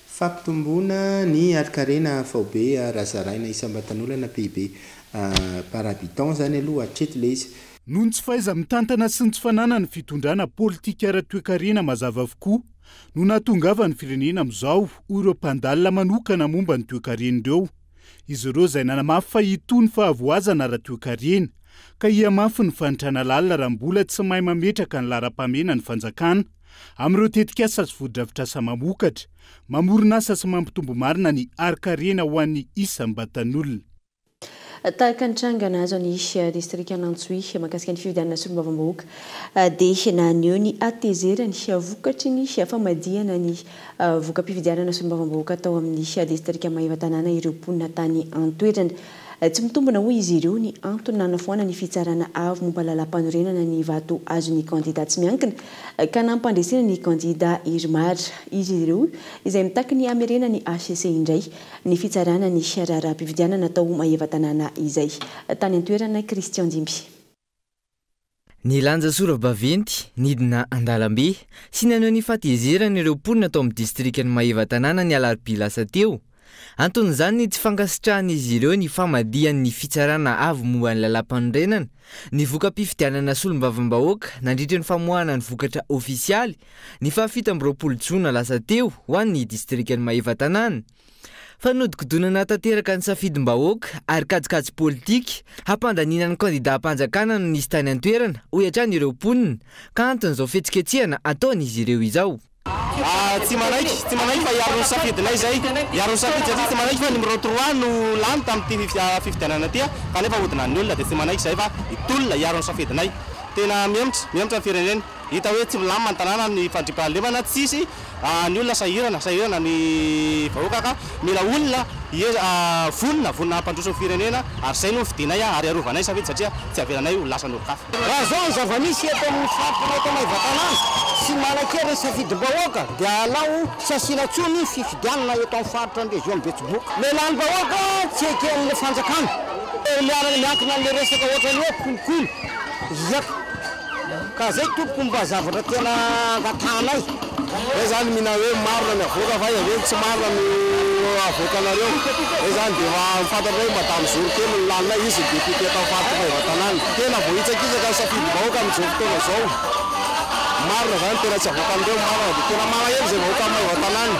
fampitomboana ny arikarena fahobe razaraina isam-batan'olana PIB par habitant zany aloha hatreto le izy noho ny tsy faiza mitantana sy ny tsy fanana ny fitondrana politika ara-toekarena mazava avokoa no nahatongava ny firenena amin'izao ho ireo mpandalina manokana momba ny toekaren'ireo izy ireo izay nanamafy fa hitony fahavoazana ara-toekarena ka hiamafy ny fanitrana lalina raha mbola tsy mahay mametraka ny laram-pamena ny fanjakana amin'ireo tetikasa sy vodi-dravitra mamokatra mamorona asa sy mampitombo marina ny arikarena ho an'ny isam-batan'olona tahaka ny trangana azo ny distrika Anantsohy mahakasika ny fifidianana solombavambahoaka dia naneo ny atezerany vokatry ny famadiana ny voka-pifidianana solombavambahoaka atao amin'ny distrika Maheva-Tanàna ireo mponina tany antoerana tsy mitombona hoy izy ireo ny antony nanafoana ny fitsarana avo momba lalam-panorenana ny vato azony candidat tsy miankina ka nampandresena ny candidat Irmar izy ireo izay mitaky ny amerena ny HCC indray ny fitsarana ny raharaham-pifidianana atao Maheva-Tanàna izay tany antoerana Christian Dimby ny lanja sora baventy nidina andalambe sy naneo ny fatezerana ireo mponina atao amin'ny distrikany Maheva-Tanàna ny alarobia lasa teo anton'izany ny tsy fankasitrahan'izy ireo ny famadian'ny fitsarana avo momba ny lalam-panorenana ny voka-pifidianana solombavambahoaka nandritra ny famoahana ny vokatra ofisialy ny 7 Jona lasa teo ho an'ny distrikany Maheva-Tanàna fa nodikodonana tanteraka ny safidim-bahoaka ary kajikajy politika hampandaniana ny kandidat-mpanjakana no nisy tany antoerana hoy hatrany ireo mponina ka anton'izao fetsiketsehana ataon'izy ireo izao tsy manaiky fa iaron'ny safidinay zay iaron'ny safidy satria tsy manaiky fa numéro 3 no lany tamin'ity fifidianana ty kanefa hodina ny olona dia tsy manaiky zay fa itolona iaron'ny safidinay tena miemtra ny firenena hita hoe tsy milamina ny tanàna ny fandriam-pahalemana tsisy ny olona sahirana ny vahoaka ka mila olona vonina hampandroso firenena ary zay no fidinay ary arovanay safidy satria tsy avelanay ho lasa norokafa raha zao ny zava-misy eto amin'ny fampireta maivatanàna sy malakely safidy-bahoaka dia alao sy asina tsony fifidianana eto amin'ny faritra ny région Betsiboka lehilahy bahoaka tsy eky amin'ny fanjakana miankina an'le resaka ohatrany hoe kolokolo iaka ka zay tompoko mba zavatra tena ngatanay zay zany mina hoe marona ny avoaka fa aveny tsy marona ny avoakanareo zay zany dia mifantatra hoe madame Zorokely ny lalina izy député tao faritra maivatanàna tena vohitsakisaka ny safidy-bahoaka amin'izao fotoana zao marina zany tena tsy avoakan'ireo marina dia tena malahelo zay vahoaka amin'ny maivatanàna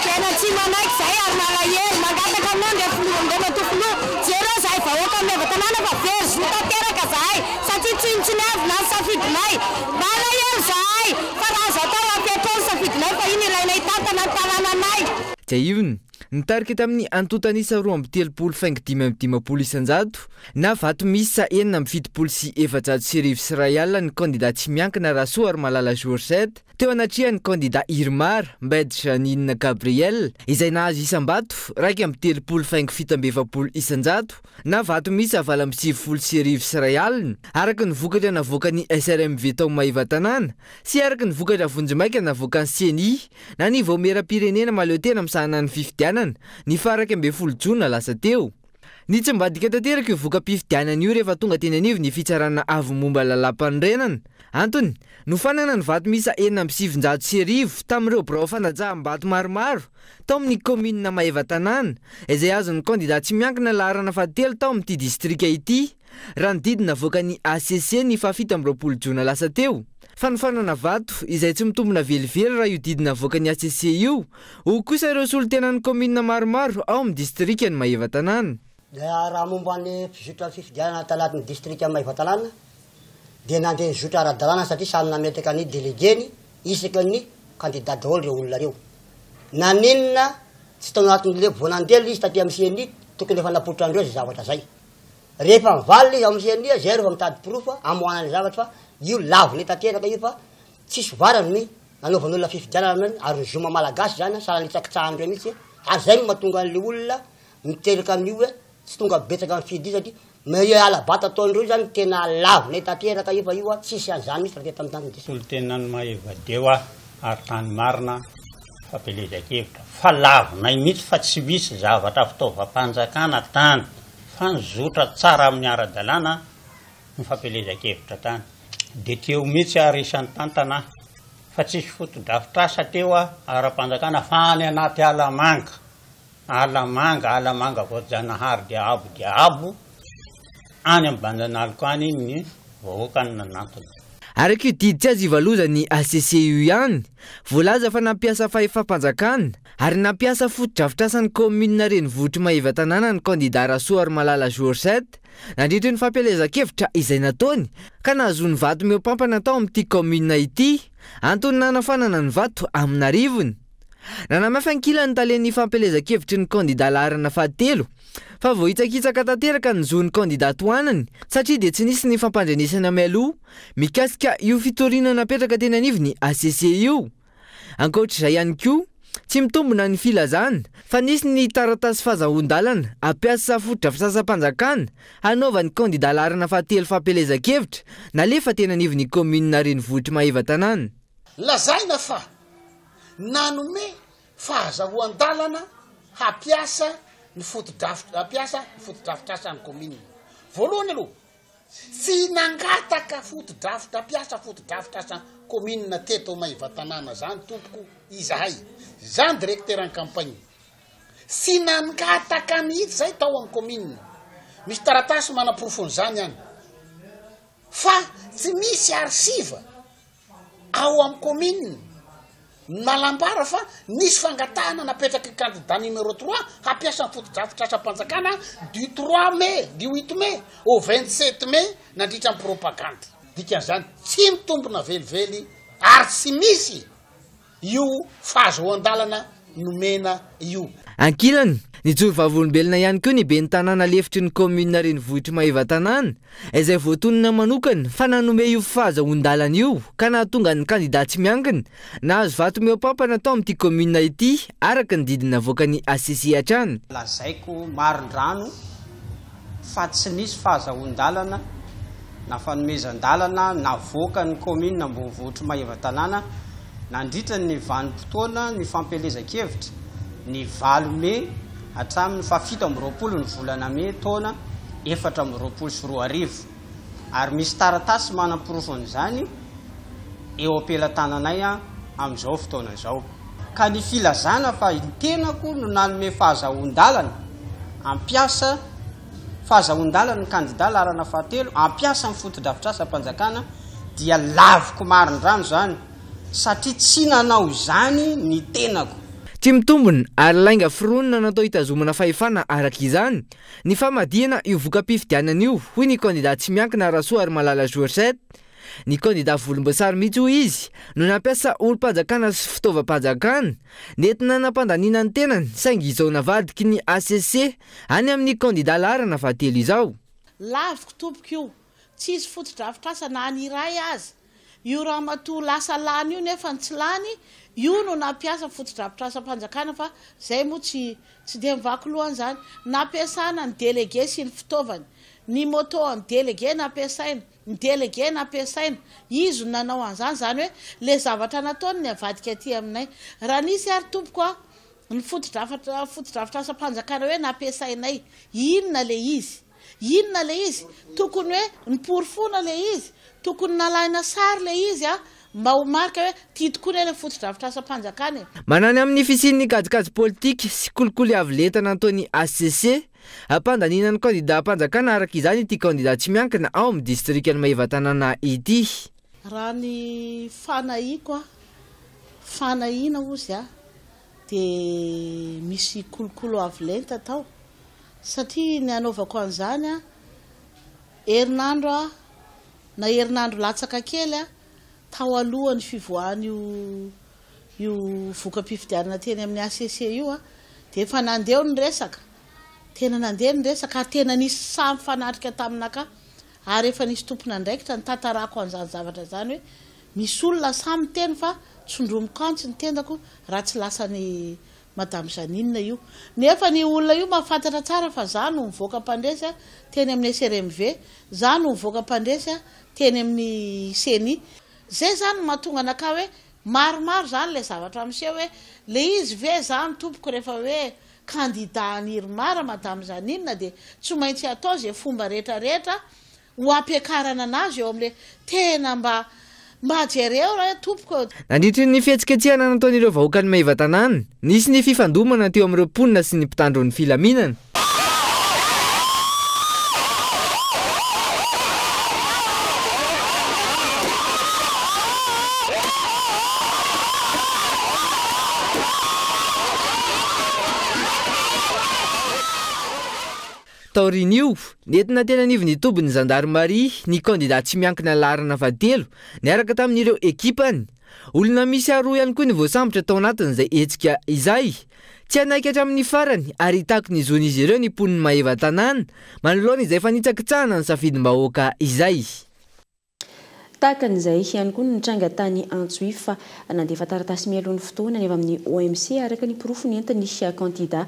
tena tsy manaiky zay ary malahelo mangataka aminao ndia filohandena tokony jereo zahay vahoaka amin'ny maivatanàna fa very zo tanteraka zahay satria tsinitsinavina ny safidinay malahelo zahay fa raha zao tao ampiatrao ny safidinay fa iny ilainay tantana ny tanànanay dia iony nitarika tamin'ny antotanisa 2 isanjato na vato misa 7 sy rayal ny candidat tsy miankina Rasoa Malala Georgette teo anatria ny candidat Irmar Mbed Janine Gabriel izay nahazo isambato raiky amby 5 isanjato na vato misa 7 sy rayal araka ny vokatra navoaka ny SRMV tao maivatanàna sy araka ny vokatra vonjimaika navoaka ny CNI na ny vaomera-pirenena maleo tena misahana ny fifidianana ny faraka ambe 10 jona lasa teo. Ny tsy mbadika tanteraka io voka-pifidianana io rehefa tonga teny anivo ny fitsarana avo momba lalam-pandrenana. Antony, nofanana ny vato misa 7 sy 7 tamin'ireo birao fanajaham-bato maromaro tao amin'ny commune maivatanàna izay azon'ny candidat tsy miankina laharana fahatelo tao amin'ity distrika ity raha ny didina avoaka ny ACC ny 7 jona lasa teo. Fanofanana vato izay tsy mitombona velively raha io didina avoaka ny ACC io ho kosa ireo solotenan'ny commune maromaro ao amin'ny distrika ny maivatanàna. Raha momba ny fizotra fifidianana tanatin'ny distrika maivatanàna dia nandeha nizotra ara-dalàna satria samy nametaka ny déléguény isaky ny candidat daholo ireo olona reo naninona tsy tao anatin'le voanandelo izy taty amin'ny CNI tokony efa napoitra andreo zay zavatra zay rehefa mivalina izy amin'ny CNI zay rehefa mitady proof amohanany zavatra fa io lavony tanteraka io fa tsisy varany ny nanaovan'olona fifidianana ary ny zoma malagasy zany sarany tsakitsahany mihitsy ary zay no mahatonga an'le olona miteraka amin'io hoe tsy tonga betsaka amin'ny fidi satria meilleur alabata ataondreo zany tena lavony tanteraka io fa io tsisy an'izany mihitsy raha teto amin'ny tany solotenany maivadeo ary tany marina fampelezakevitra fa lavonay mihitsy fa tsy misy zavatra fitaovam-panjakana tany fa nizotra tsara amin'ny ara-dalàna ny fampelezakevitra tany dia teo mihitsy ary isan'ny tantana fa tsisy foto-drafitrasa teo ara-panjakana fa any anaty alamanga voajanahary dia abo any amin'ny banjanaliko any ny vahoaka ny nanantona. Araka io didy tsy azo ivaloza ny ACC io ihany voalaza fa nampiasa fahefam-panjakana ary nampiasa foto-drafitrasan'ny commune renivohitra maivatanàna ny candidat Rasoa Malala Georgette nandritra ny fampelezakevitra izay nataony ka nahazo ny vato meo-pampana tao amin'ity commune ity antony nanafanana ny vato amin'arivony. Nanamafy-ankilany talen'ny fampelezakevitry ny candidat laharana fahatelo fa vohitsakitsaka tanteraka ny zon'ny candidat hoanany satria dia tsy nisy ny fampandrenesana mialoha mikasika io fitoriana napetraka teny anivony ACC io. Ankoatr'izay ihany koa tsy mitombona ny filazana fa nisy ny taratasy fahazahon-dalana ampiasa foto-drafitrasa-panjakana hanaovan'ny candidat laharana fahatelo fampelezakevitra nalefa teny anivony commune renivohitra maivatanàna. Lazaina fa nanome fahazahoan-dalana hampiasa ny foto-drafitrasa ny commune. Voalohany aloha tsy nangataka foto-drafitra hampiasa foto-drafitrasa commune teto maivatanàna zany tompoko izahay zany directeur en campagne sy nangataka mihitsy zay tao amin'ny commune misy taratasy manaprofony zany any fa tsy misy arsiva ao amin'ny commune nalambara fa nisy fangatahana napetraky candidat numéro 3 hampiasa ny foto-drafitrasa-panjakana du 3 mai du 8 mai au 27 mai nandritra ny propagande dikan'izany tsy mitombona velively ary tsy misy io fahazoan-dalana nomena io. ankilany ny joro-vavolombelona ihany koa ny be ny tanàna lefitry ny commune Renivohitra Maheva-Tanàna izay voatonona manokana fa nanome io fahazahoan-dalana io ka nahatonga ny kandidat tsy miankina nahazo vato meopampana tao amin'ity commune ity araka ny didina avoaka ny ACC hatrany. Lazaiko marindrano fa tsy nisy fahazahoan-dalana na fanomezan-dalana navoaka ny commune Ambonivohitra Maheva-Tanàna nandritra ny vanim-potoana ny fampelezan-kevitra ny 8 Mey hatramin'ny 7 ny volana Mey taona 2024 ary misy taratasy manam-porofon'izany eo am-pelatananay amin'izao fotoana izao ka ny filazana fa ny tenako no nanome fahazahoan-dalana ampiasa fahazahoan-dalana ny candidat larana fahatelo ampiasa amin'ny foto-drafitr'asa-panjakana dia laviko marindrano zany satria tsy nanao izany ny tenako. Tsy mitombony ary lainga fironina natao hitazomana fahefana araka izany ny famadihana io voka-pifidianana io hoy ny candidat tsy miankina Rasoa ary Malala Georgette. Ny candidat volomboasary mihitsy hoy izy no nampiasa olo-panjakana sy fitaovam-panjakana nentina nampandaniana ny tenany saingy izao navadiky ny ACC any amin'ny candidat larana fahatelo izao. Laviko tompoko io tsy izy foto-drafitr'asa na any iray azy io raha matoa lasa lany io nefa tsy lany io no nampiasa foto-drafitr'asa-panjakana fa zay moa tsy dia mivako lohany zany nampiasana ny délégué sy ny fitaovany ny moto ny délégué nampiasaina ny délégué nampiasaina izy nanao an'izany zany hoe le zavatra nataony ny avadika aty aminay raha nisy ary tompoko ny foto-drafitr'asa-panjakana hoe nampiasainay inona le izy tokony hoe niporofona le izy tokony nalaina sary le izy mba ho marika hoe tia tokoa ny foto-drafitr'asa-panjakana. Manany amin'ny fisin'ny kajikajy politika sy kolikoly avolentana ataony ACC ampandaniana ny candidat panjakana araka izany ity candidat tsy miankina ao amin'ny distrikany Maheva-Tanàna ity. Raha ny fanahiako fanahina ozy dia misy kolokolo avolenta tao satria ny anaovako an'izany herinandro na herinandro latsaka kely tao alohan'ny fivoahany io voka-pifidianana teny amin'ny ACC io dia efa nandeha ny resaka tena nandeha ny resaka ary tena nisy samy fanatrika taminaka ary efa nisy tompona ndraikitra ny tantarako an'izany zavatra zany hoe misy olona samy teny fa tsondromoko antsy ny tendako raha tsy lasany Madame Janine io nefa ny olona io mahafantatra tsara fa za no mivoaka mpandresy teny amin'ny SRMV za no mivoaka mpandresy teny amin'ny CENI zay zany mahatonga anaka hoe maromaro zany le zavatra miseho hoe le izy ve zany tompoko rehefa hoe candidat anirimara Madame Janine dia tsy maintsy atao zay fomba rehetrarehetra ho ampiakarana anazy eo amin'le tena mba jereo raha tompoko. Nandritry ny fihetsiketsehana nataon'ireo vahoaka ny Maheva-Tanàna nisy ny fifandomana teo amin'ireo mponina sy ny mpitandro ny filaminana. Taorin'io nentina tena nivy ny tobiny gendarmerie ny candidat tsy miankina larana fahatelo niaraka tamin'ireo ekipany olona misy aroa ihany koa ny voasambotra tao anatin'izay hetsika izay tsy anaiky hatramin'ny farany ary hitako ny zon'izy ireo ny mponiny Maheva-Tanàna manoloana izay fanitsakitsahana ny safidim-bahoaka izay. Tahaka an'izay ihany koa nitranga tany Antsohifa fa nandefa taratasy mialohan'ny fotoana ny avy amin'ny OMC araka ny porofo ny entany candidat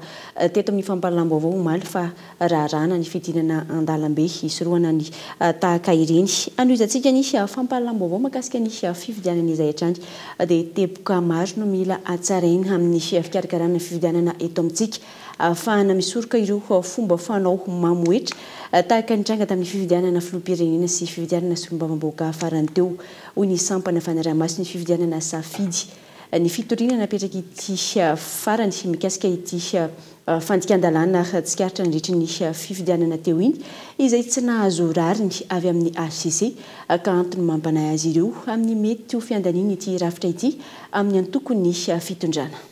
teto amin'ny fampahalalam-baovao omaly fa raharahana ny fidinana an-dalambe hisoroana ny tahaka ireny. Anoizantsika ny fampahalalam-baovao mahakasika ny fifidianana izay hatrany dia teboka maro no mila hatsaraina amin'ny fikarakarana fifidianana eto amintsika ahafahana misoroka ireo fomba fanao mamoetra tahaka nitranga tamin'ny fifidianana filoham-pirenena sy fifidianana solombavam-bahoaka farany teo hoy ny sampana fanaraha-maso ny fifidianana safidy ny fitoriana napetraka ity farany mikasika ity fandikan-dalàna tsikaritra nandritra ny fifidianana teo iny izay tsy nahazo rariny avy amin'ny ACC ka antony mampanahy azy ireo amin'ny mety ho fiandaniana ity rafitra ity amin'ny antokony fitondrana.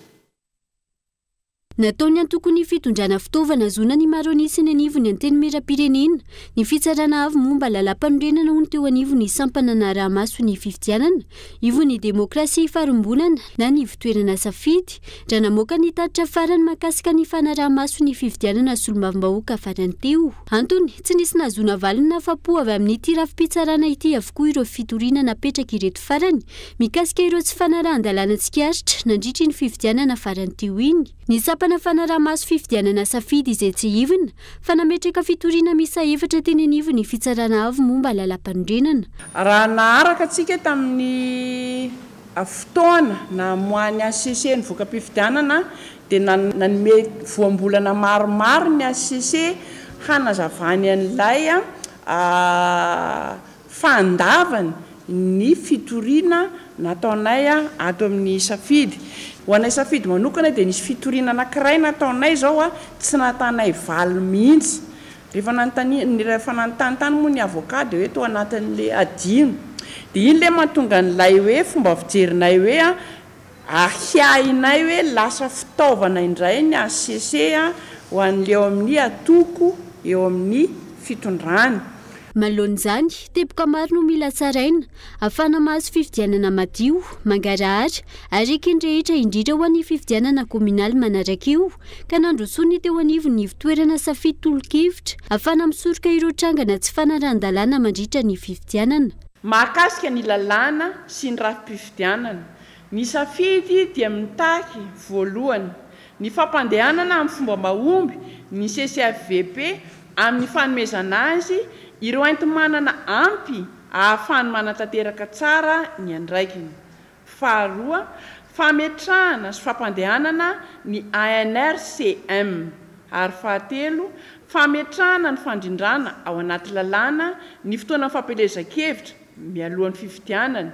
nataony antokony fitondrana fitaovana zona ny maronisy ny anivony anteny mera-pirenena ny fitsarana avy momba lalam-panorenana ho ny teo anivony sampana na rahamaso ny fifidianana ivo ny demokrasia farombonana na ny votoerana safidy raha namoaka ny tatitra farany makasika ny fanarahamaso ny fifidianana solombavam-bahoaka farany teo antony tsy nisy nazona valina afapo avy amin'ny ity rafi-pitsarana ity avokoa ireo fitoriana napetraka ireto farany mikasika ireo tsy fanarahan-dalàna tsikaritra nandritry ny fifidianana farany teo iny ny sapana fanarahamaso fifidianana safidy izay tsy ivona fa nametraka fitoriana misa efatra teny anivo ny fitsarana avy momba lalam-panorenana raha naharaka atsika tamin'ny fotoana na moany ACC ny voka-pifidianana dia nanome voambolana maromaro ny ACC hanazavany an'ilay fandavany ny fitoriana nataonay ato amin'ny safidy ho anay safidy manokana dia nisy fitoriana anankiray nataonay zao tsy natanay valy mihitsy rehefa nanontany moa ny avocat dia hoe to anatin'le adino dia iny le mahatonga n'ilay hoe fomba fijerinay hoe ahiahinay hoe lasa fitaovana indray ny ACC ho an'le eo amin'ny atoko eo amin'ny fitondrany malohanyizany teboka maro no mila tsaraina afana mahazo fifidianana madio mangarahara ary ekeny rehetra indrindra ho an'ny fifidianana kominaly manaraka io ka nandrosoany teo anivo ny votoerana safidy tolo-kevitra afana misoroka ireo trangana tsy fanarahan-dalàna mandritra ny fifidianana mahakasika ny lalàna sy ny rafi-pifidianana ny safidy dia mitaky voalohany ny fampandehanana amin'ny fomba mahomby ny CCFVP amin'ny fanomezana azy ireo ainty-manana ampy ahafahany manatanteraka tsara ny andraikiny faharoa fametrahana sy fampandehanana ny ANRCM ary fahatelo fametrahana ny fandrindrana ao anaty lalàna ny fotoana fampelezan-kevitra mialohan'ny fifidianana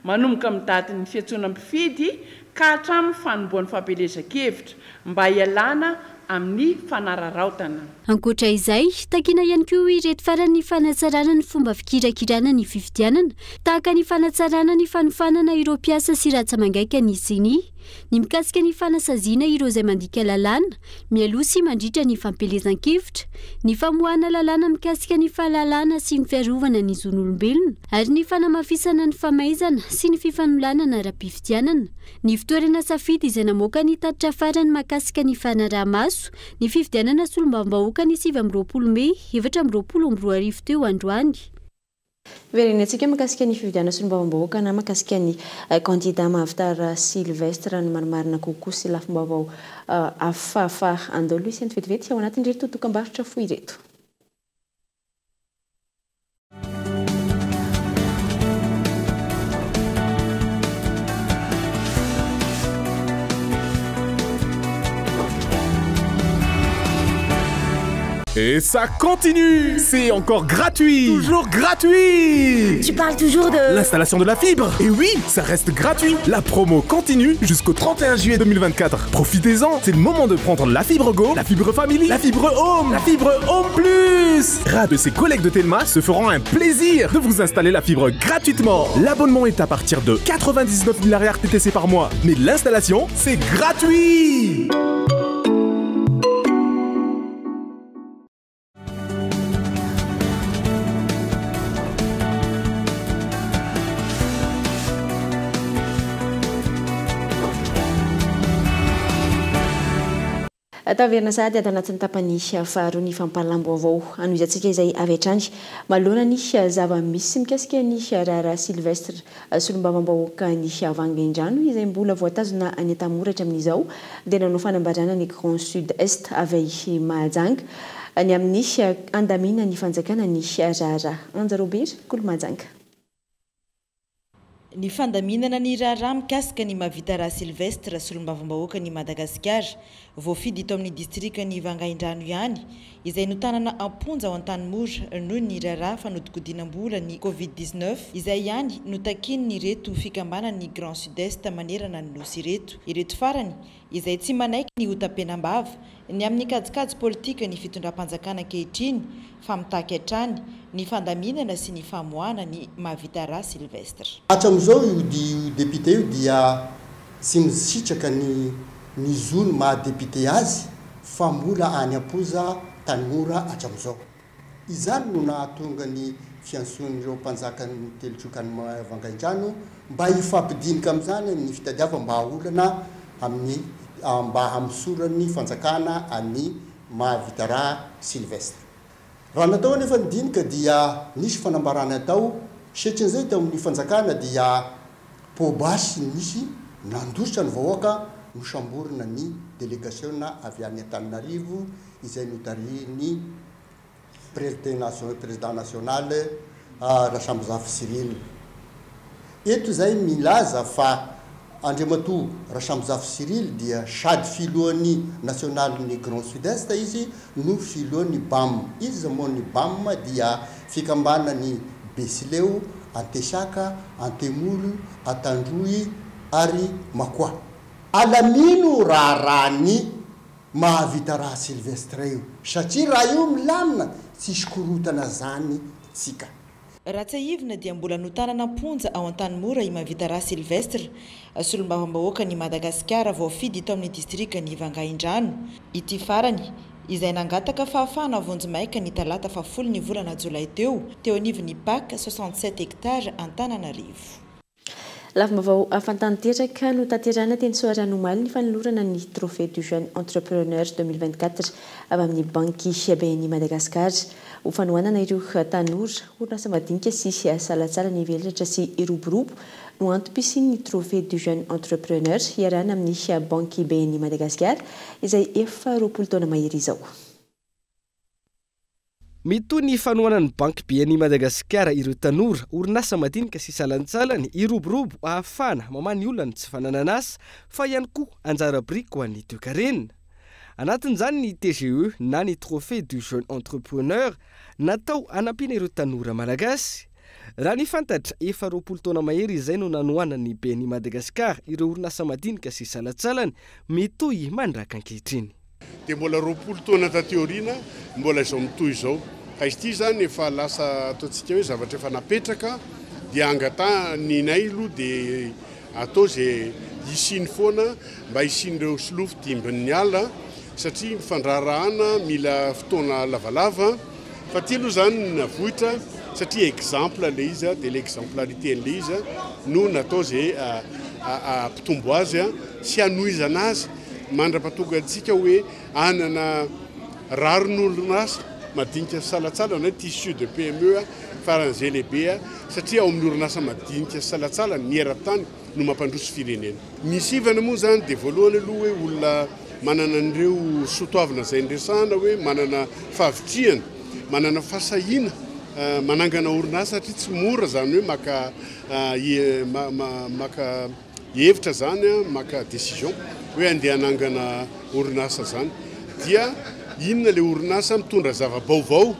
manomboka midaty ny fiantsoana mpifidy ka hatramin'ny fanomboan'ny fampelezan-kevitra mba hialana amin'ny fanararaotana ankoatra izay takina ihany koa ireto farany fanatsarana ny fomba fikirakirana ny fifidianana tahaka ny fanatsarana ny fanofanana ireo mpiasa sy ratsa mangaika ny sini ny mikasika ny fanasaziana ireo izay mandika lalàna mialoha sy mandritra ny fampelezan-kevitra ny famoahana lalàna mikasika ny fahalalàna sy ny fiarovana ny zon'olombelona ary ny fanamafisana ny famaizana sy ny fifanolana ra-pifidianana ny fitoerana safidy izay namoaka ny tatitra farany makasika ny fanaraha-maso ny fifidianana solombavam-bahoaka ny 7 Mey 2024 teo androany verenantsika makasika ny fifidiana solombavam-bahoaka na makasika ny kandida Mahavitara Sylvestre ny marimarina kokoa sy lafim-baovao afahafa andalo isy ny vetivety ao anatin'ireto tokam-barotra foy ireto Et ça continue! C'est encore gratuit! Toujours gratuit! Tu parles toujours de... L'installation de la fibre! Et oui, ça reste gratuit! La promo continue jusqu'au 31 juillet 2024. Profitez-en! C'est le moment de prendre la fibre Go, la fibre Family, la fibre Home, la fibre Home Plus! Ras de ses collègues de Telma se feront un plaisir de vous installer la fibre gratuitement. L'abonnement est à partir de 99 000 RTTC par mois. Mais l'installation, c'est gratuit! taverina sady ato anatin'ny tapany faharoa ny fampahalamboavao anoizatsika izay avy hatrany malohana ny zava-misy mikasika ny raharaha Sylvestre solombavam-bahoaka ny Vangaindrano izay mbola voatazona any an-tamoratra amin'izao dia nanao fanambarana ny Grand Sud Est avy Mahajanga ny amin'ny andamina ny fanjakana ny raharaha Anjarobera Kolomajanga. Ny fandaminana ny raharaha mikasika ny Mahavitara Sylvestre solombavam-bahoaka ny Madagasikara voafidy eto amin'ny distrika ny Vangaindrano ihany izay notanana amponja ao an-tanimora noho ny raharaha fanodikodinam-bola ny Covid-19 izay ihany notakiny ny reto fikambanana ny Grand Sud-Est manerana ny nosy ireto farany izay tsy manaiky ny hotam-penambava ny amin'ny kajikajy politika ny fitondram-panjakana ankehitriny famitaky hatrany ny fandaminana sy ny famoahana ny Mahavitara Sylvestre. Hatramin'izao io député io dia tsy misitraka ny ny zony mahadepute azy fa mola any ampoza tanora hatram'izao izany no nahatonga ny fiantson'ireo mpanjakany telotrokany vangaindrano mba hifampidinika amin'izany ny fitadiava mba olana amin'ny mba hamisorany fanjakana any Mahavitara Sylvestre. Raha natao nefa nidinika dia nisy fanambarana atao satria zay tao amin'ny fanjakana dia pobasy nisy nandositra ny vahoaka nosamborina ny délégation avy any Antananarivo izay notariny président national Rachamzaf Cyril. Eto zay milaza fa Andriamatoa Rachamzaf Cyril dia sady filohan'ny national'ny Grand Sud-Est izy no filohan'ny BAM. Izy moa ny BAM dia fikambanany Besileo, Antesaka, Antemolo, Atandroy ary Makoa. Alamino raharahany Mahavitara Sylvestre io satria raha io milamina tsisy korotana zany tsika. Raha tsy ivina dia mbola notanana ponja ao an-tanimora i Mahavitara Sylvestre solombavam-bahoaka ny Madagasikara voafidy tao amin'ny distrika ny Vangaindrano. Ity farany izay nangataka fahafahana vonjimaika ny talata 10 ny volana Jolay teo anivon'ny PAC 67 hectares Antananarivo. Lafim-baovao afantanteraka no tanterana teny Soaranomaly ny fanolorana ny trophée du jeune entrepreneur 2024 avy amin'ny banky BNI Madagascar. Ho fanohanana ireo tanora orinasa madinika sy salatsara ny velatra sy iroborobo no antom-pisiany trophée du jeune entrepreneur iarahana amin'ny banky BNI Madagascar izay efa 20 taona mahery izao. Mitoy ny fanohanan'ny banky BNI Madagascar ireo tanora orinasa madinika sy salantsalany iroborobo ahafana mamany olona tsy fananana asa fa ihany koa anjara briko ho an'ny toekarena. Anatin'izany ny TGE na ny trophée du jeune entrepreneur natao anampiana ireo tanora malagasy. Raha ny fantatra efa 20 taona mahery izay no nanohanan'ny BNI Madagascar ireo orinasa madinika sy salatsalany mitoy mandraka ankehitriny. Dia mbola 20 taona tateorina mbola izao mitoy izao. Ka izy ity zany efa lasa ataontsika hoe zavatra efa napetraka dia angatany nay aloha dia atao zay isiny foana mba isin'ireo solofo dimbin'ny ala satria mifandrarahana mila fotoana lavalava fa ty aloha zany navohitra satria exemple le izy dia l'exemplarité le izy no natao zay ampitombo azy sy anohizana azy mandra-patonga antsika hoe anana raron'olonasa madinika salatsala na tissu de PME faran'izay lehibe satria ao amin'ny orinasa madinika salatsala ny era-tany no mampandroso firenena. Misy ivana moa zany dia voalohany aloha hoe olona manana an'ireo sotoavina izay ndresana hoe manana fahavitriana, manana fasahina, manangana orinasa satria tsy mora zany hoe maka hevitra zany maka décision hoe andeha hanangana orinasa zany dia inona le orinasa mitondra zava-baovao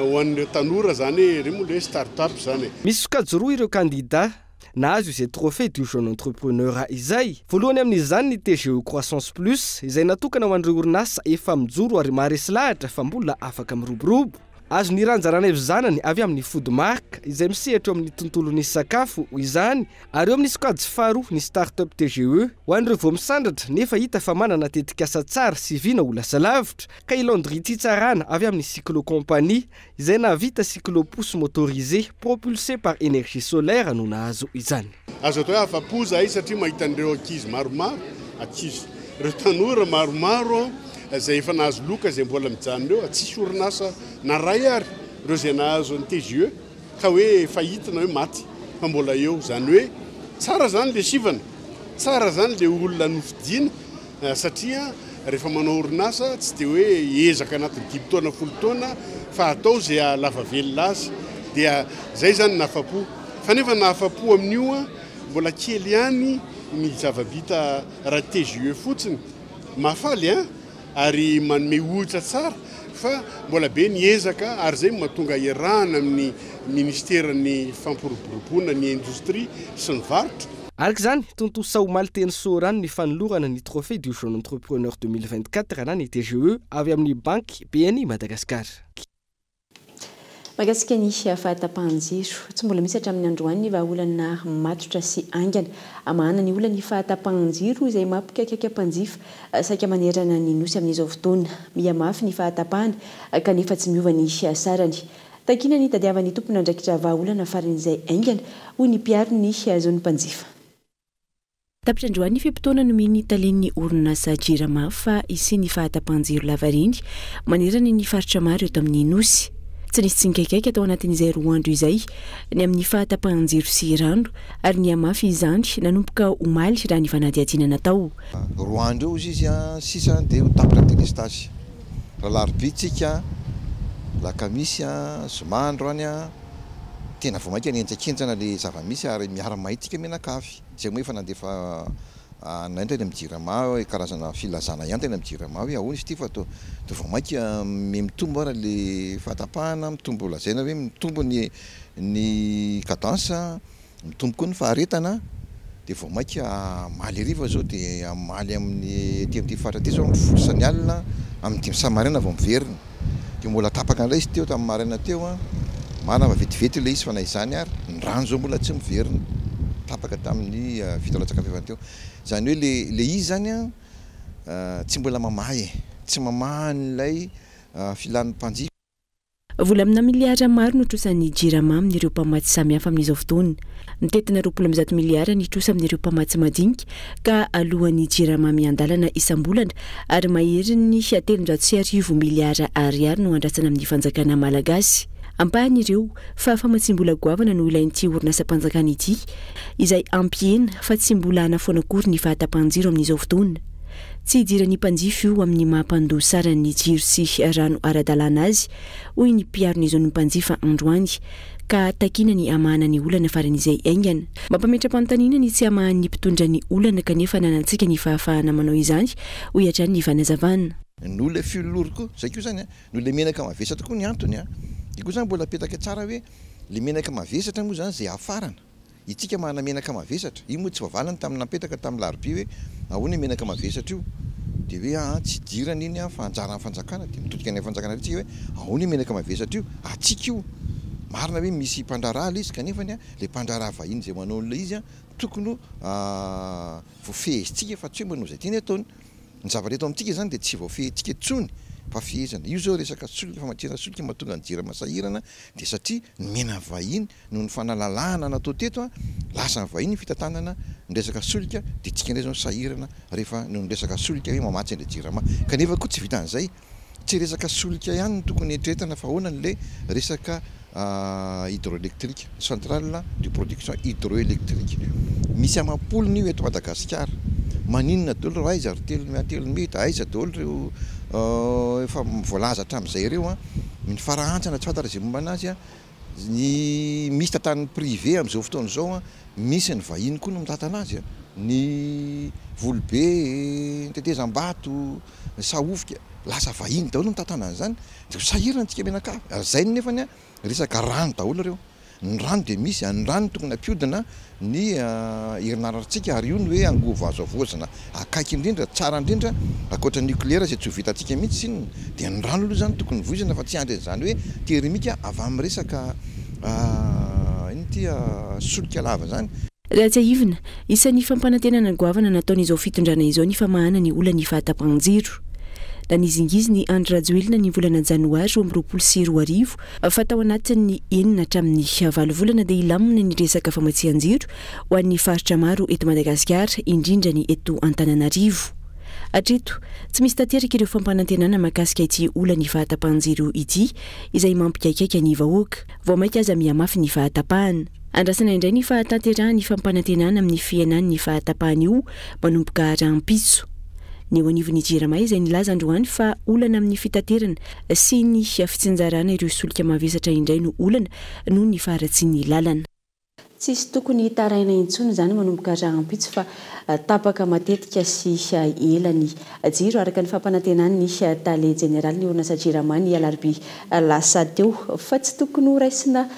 ho an'ireo tanora zany hoe moa le start-up zany. Misy sokajy roa ireo kandida nahazo izay trophée du jeune entrepreneur izay. Voalohany amin'izany ny TGE Croissance Plus izay natokana ho an'ireo orinasa efa mijoro ary maharesy lahatra fa mbola afaka miroborobo. Azo ny ranjarana evizanany avy amin'ny food mark izay misehatra amin'ny tontolon'ny sakafo izany ary eo amin'ny sokajy faharoa ny start-up TGE ho an'ireo vao misandratra nefa hita fa manana tetikasa tsara sy viana ho lasa lavitra ka ilandry ity tsarana avy amin'ny cyclo compagnie izay nahavita cyclo pousse motorisé propulsé par énergie solaire no nahazo izany. Azo atao afa-po zahay satria mahita an'ireo ankizy maromaro ankizy ireo tanora maromaro zay efa nahazo loka zay mbola mijanona eo tsisy orinasa na ray ary ireo zay nahazo ny TGE ka hoe fahita na hoe maty fa mbola eo zany hoe tsara zany le sivana tsara zany le olona nofidiana satria rehefa manao orinasa tsy dia hoe ezaka anatin'ny 10 taona 10 taona fa atao zay lava velona azy dia zay zany nahafapo fa nefa nahafapo amin'io mbola kely ihany ny zavabita raha TGE fotsiny mahafaly ary manome ohatra tsara fa mbola be ny ezaka ary zay mahatonga iarahana amin'ny ministeran'ny fampiroboroboana ny industrie sy ny varotra. Araka izany tontosa ho Malteny Sorano ny fanolorana ny trophée du jeune entrepreneur 2024 na ny TGE avy amin'ny banky BNI Madagascar. Magasika ny fahatapahan-jiro tsy mbola misy hatramin'ny androany ny vahaolana matotra sy angana amahana ny olana ny fahatapahan-jiro izay mampikaikaiky mpanjifa saika manerana ny nosy amin'izao fotoana mihamafy ny fahatapahana kanefa tsy miova ny sarany takina ny tadiavan'ny tompona andraikitra vahaolana faran'izay aingana hoy ny mpiaro ny zony mpanjifa. Tapitra androany fiampitoana no miny talen'ny orinasa Jirama fa isy ny fahatapahan-jiro lavariny manerana ny faritra maro eto amin'ny nosy. Tsy nisy tsingaikaiky atao anatin'izay 2 andro izay ny amin'ny fahatapahan-jiro sy rano ary ny amafy izany nanomboka omaly raha ny fanadihadiana natao. 2 andro eo izy sisa dia ho tapitra délestage raha larobitsika lakamisy zoma andro any tena vao mainka nenjakenjana le zavamisy ary miara-mahitsika menakafy zay moa efa nandefa naindra ny amin'ny Jirama karazana filazana ihany tena amin'ny Jirama hoe ahoana izy ity fa to vao mainka mitombo ara le fahatapahana mitombo lazaina hoe mitombo ny cadence mitombo koa ny faharetana dia vao mainka maly ariva zao dia maly amin'ny ty faritra ty zao amin'ny folosany alina amin'ny 5 samarina vao miverina dia mbola tapaka indray izy teo tamin'ny maraina teo marina vetivety ilay izy fa na izany ary ny rano zao mbola tsy miverina tapaka tamin'ny vita latsaka teo zany hoe le izy zany tsy mbola mamahy tsy mamahy n'ilay filan'ny mpanjifa. Vola amina miliara maro no trosan'ny Jirama amin'ireo mpamatsy samihafa amin'izao fotoana. Mitetina 20 miliara ny trosa amin'ireo mpamatsy madinika ka alohan'ny Jirama miandalana isam-bolana ary mahery ny 309 miliara ariary no andrasana amin'ny fanjakana malagasy. Ampahan'ireo fa famatsim-bola goavana no ilain'ity orinasa mpanjakana ity izay ampihena fa tsy mbola anafoana akory ny fahatapahan-jiro amin'izao fotoana. Tsy hidiran'ny mpanjifa io amin'ny mahampandoa sara ny jiro sy rano ara-dalàna azy hoy ny mpiaro ny zon'ny mpanjifa androany ka takina ny amahana ny olana faran'izay aingana. Mampametra-panontaniana ny tsy amahan'ny mpitondra ny olana kanefa nanantsika ny fahafahana manao izany hoy hatrany ny fanazavana. Noho le filoroko zay koa zany noho le menaka mavesatra koa ny antony iko zany mbola petaka tsara hoe le menaka mavesatra moa zany zay afarana itsika mahana menaka mavesatra io moa tsy vavalany tamin'ny napetaka tamin'ny larobia hoe ahoana menaka mavesatra io dia hoe tsy dirana iny fa anjaran'ny fanjakana dia mitodika ny fanjakana tsika hoe ahoana menaka mavesatra io atsika io marina hoe misy mpandraraha izy kanefany le mpandraraha vahiny zay manao n'ilay izy tokony voafehintsika fa tsy hoe manao zay tiany ataony ny zavatra eto amintsika zany dia tsy voafehintsika tsony fa fehezana io zao resaka solika famantirana solika mahatonga ny Jirama sahirana dia satria ny mena vahiny noho ny fanalalahana natao teto lasa ny vahiny fitantanana ny resaka solika dia tsika indray zao sahirana rehefa noho ny resaka solika hoe mamatsy an'ilay Jirama kanefa koa tsy vita an'izay tsy resaka solika ihany no tokony etretana fa ahoana n'ilay resaka hydroélectrique centrale de production hydroélectrique misy amam-polony io eto Madagasikara maninona daholo raha aiza telo meta aiza daholo reo efa voalaza hatramin'izay ireo ny farahantsana tsy fantatra zay momba anazy ny misy tantan'ny privé amin'izao fotoana zao misy ny vahiny koa no mitantana azy ny volobe tetezam-bato saofika lasa vahiny daholo mitantana an'izany dia sahirana antsika menakafy ary zay nefany resaka rano daholo reo ny rano dia misy ny rano tokony ampiodina ny herinaranatsika ary io ny hoe angovo azo avozana akaiky indrindra tsara indrindra akoatra nucléaire izay tsy ho vitantsika mihitsy inona dia ny rano aloha zany tokony voizana fa tsy andry zany hoe terimika avy amin'ny resaka solika lava zany. Raha tsy ahivina isan'ny fampanantenana goavana nataon'izao fitondrana izao ny famahana ny olana ny fahatapahan-jiro. Nanizingizy ny Andry Rajoelina ny volana janoary 2024 fa tao anatin'ny 9 hatramin'ny 9 volana dia ilamina ny resaka famatsian-jiro ho an'ny faritra maro eto Madagasikara indrindra ny eto Antananarivo. Hatreto tsy misy tanteraka ireo fampanantenana mahakasika ity olana ny fahatapahan-jiro ity izay mampikaikaika ny vahoaka vao mainka aza mihamafy ny fahatapahana. Andrasana indray ny fahatanterahany fampanantenana amin'ny fiainany ny fahatapahana io manomboka rahampitso. Ny eo anivon'ny Jirama izay nilaza androany fa olana amin'ny fitaterana sy ny fitsinjarana ireo solika mavesatra indray no olana noho ny faratsy ny lalana. Tsisy tokony taraina intsony zany manomboka rahampitso fa tapaka matetika sy ela ny jiro araka ny fampanantenany ny tale général ny orinasa Jirama ny alarobia lasa teo fa tsy tokony ho raisina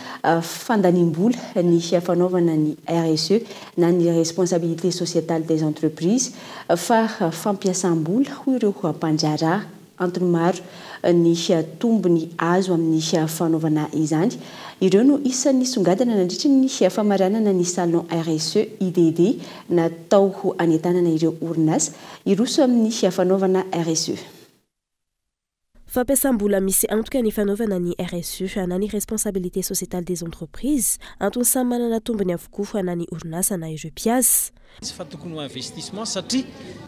fandanimbola ny fanaovana ny RSE na ny responsabilité sociétale des entreprises fa fampiasam-bola ho ireo mpandraraha. antony maro ny tombony azo amin'ny fanaovana izany. Ireo no isan'ny songadina nandritra ny famaranana ny salon RSE IDD natao anetanana ireo orinasa iroso amin'ny fanaovana RSE. Fampiasam-bola misy antoka ny fanaovana ny RSE na ny responsabilité sociétale des entreprises antony samy manana tombony avokoa na ny orinasa na ireo mpiasa. Fa tokony ho investissement satria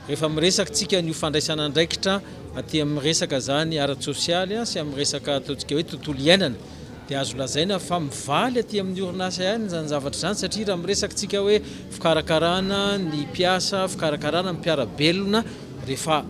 rehefa miresaka tsika ny fandraisana andraikitra aty amin'ny resaka zany ara-tsosialy sy amin'ny resaka ataontsika hoe tontolo iainana dia azo lazaina fa mivaly aty amin'ny orinasa ihany zany zavatra zany satria raha miresaka tsika hoe fikarakarana ny mpiasa fikarakarana ny mpiarabelona rehefa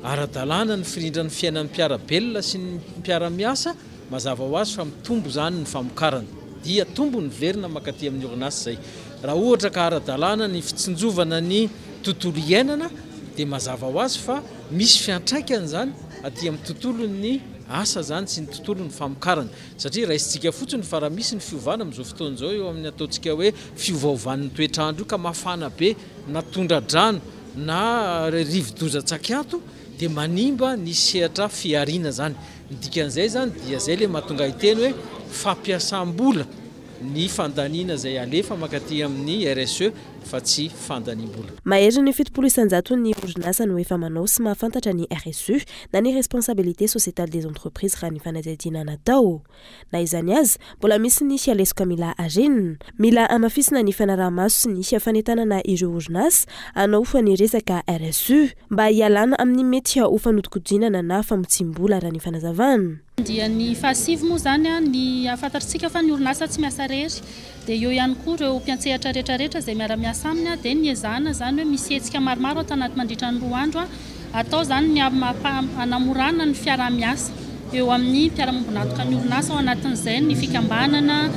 ara-dalàna ny firindran'ny fiainan'ny mpiarabelona sy ny mpiara-miasa mazava ho azy fa mitombo zany ny famokarana dia tombo ny verina makaty amin'ny orinasa zay. Raha ohatra ka ara-dalàna ny fitsinjovana ny tontolo iainana dia mazava ho azy fa misy fiantraikany zany aty amin'ny tontolon'ny asa zany sy ny tontolon'ny famokarana satria raha isitsika fotsiny fa raha misy ny fiovana amin'izao fotoana izao eo amin'ny ataontsika hoe fiovaovan'ny toetrandro ka mafana be na tondra-drano na rivo-doza-tsakiato dia manimba ny sehatra fiariana zany. Ny dikan'izay zany dia zay le mahatonga hiteny hoe fampiasam-bola ny fandaniana zay alefa makaty amin'ny RSE fa tsy fandaniam-bola. Mahery ny fitopolo isanjato ny orinasa no efa manao sy mahafantatra ny RSE na ny responsabilité sociétale des entreprises raha ny fanadihadiana natao. Na izany azy mbola misy ny fialesoka mila arenina, mila amafisina ny fanaraha-maso sy ny fanentanana ireo orinasa anao fa ny resaka RSE mba hialana amin'ny mety ho fanodikodianana na famotsim-bola raha ny fanazavana. Dia ny fahasivy moa zany ny afantatsika fa ny orinasa tsy miasa rery dia eo ihany koa ireo mpiantsehatra rehetrarehetra izay miara-miasa aminy dia ny ezahana zany hoe misy hetsika maromaro atao anaty mandritra ny 2 andro atao zany ny anamorana ny fiara-miasa eo amin'ny mpiara-mombonatoka ny orinasa ao anatin'izay ny fikambanana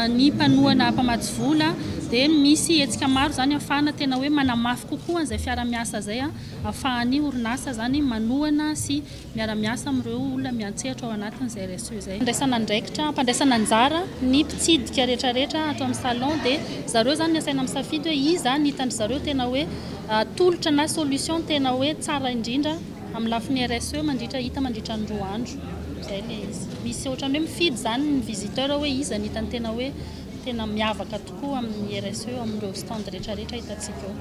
ny mpanohana mpamatsy vola dia misy hetsika maro zany afahana tena hoe manamafy kokoa an'izay fiara-miasa zay afahan'ny orinasa zany manohana sy miara-miasa amin'ireo olona miantsehatra ao anatin'izay RSE zay. Fandraisana andraikitra, fandraisana anjara ny mpitsidika rehetrarehetra atao amin'ny salon dia zareo zany asaina misafidy hoe iza ny hitandry zareo tena hoe tolotra na solution tena hoe tsara indrindra amin'ny lafiny RSE mandritra hita mandritra ny 2 andro. Zay le izy. Misy ohatrany hoe mifidy zany ny visiteur hoe iza ny hitany tena hoe tena miavaka tokoa amin'ny RSE amin'ireo stand rehetrarehetra hitantsika eo.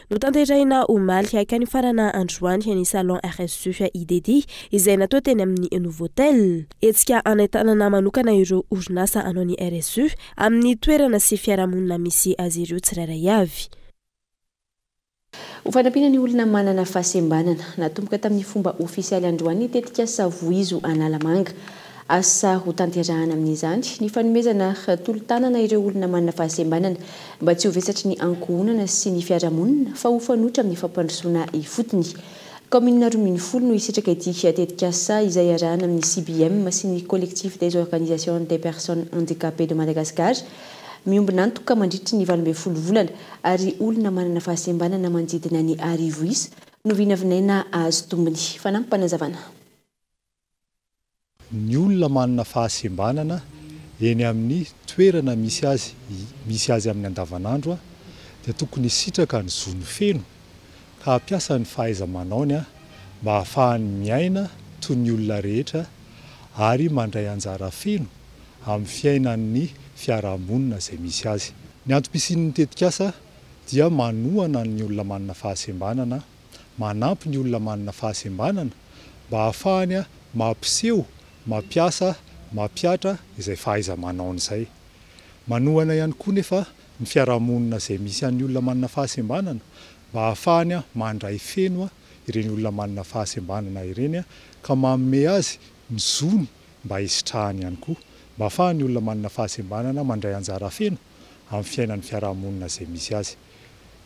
No tanterahina omaly haika ny farana androany ny salon RSE IDD izay natao teny amin'ny Novotel. Etsika anentanana manokana ireo orinasa anao ny RSE amin'ny toerana sy fiarahamonina misy azy ireo tsirairay avy. Ho fanampiana ny olona manana fahasembanana natomboka tamin'ny fomba ofisialy androany tetika Savoizo Analamanga. Asa ho tanterahana amin'izany ny fanomezana tolo-tanana ireo olona manana fahasembanana mba tsy ho vesatry ny ankohonana sy ny fiarahamonina fa ho fanotra amin'ny fampandrosoana ifotony. Commune Rominifolo no isitraka ity tetika asa izay arahana amin'ny CBM sy ny collectif des organisations des personnes handicapées de Madagascar. Miombona antoka mandritry ny 12 volana ary olona manana fahasembanana manodidina ny 1000 isa no vinavinaina azo tombony. Fanampanazavana. Ny olona manana fahasembanana eny amin'ny toerana misy azy amin'ny andavanandro dia tokony sitraka ny zony feno ka hampiasa ny fahaiza-manaony mba ahafahany miaina toy ny olona rehetra ary mandray anjara feno amin'ny fiainan'ny fiarahamonina izay misy azy. Ny antom-pisian'ny tetikasa dia manohana ny olona manana fahasembanana, manampy ny olona manana fahasembanana mba ahafahany mampiseho, mampiasa, mampiatra izay fahaiza-manaony izay. Manohana ihany koa nefa ny fiarahamonina izay misy an'ny olona manana fahasembanana mba ahafahany mandray feno ireny olona manana fahasembanana ireny ka manome azy ny zony mba hisitrahany ihany koa mba ahafahany olona manana fahasembanana mandray anjara feno amin'ny fiainan'ny fiarahamonina izay misy azy.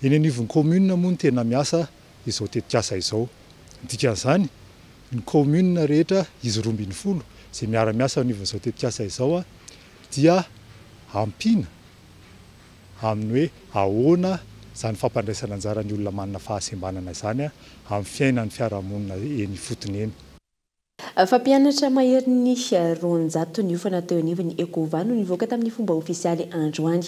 Eny anivon'ny commune moa ny tena miasa izao tetikasa izao. Dikan'izany ny commune rehetra izy 12 izay miara-miasa anivon'izao tetikasa izao dia ampiana amin'ny hoe ahoana izany fampandraisana anjara ny olona manana fahasembanana izany amin'ny fiainan'ny fiarahamonina eny fotony eny. fampianatra mahery ny ronjato ny ofana teo aniva ny Ekova no nivoaka tamin'ny fomba ofisialy androany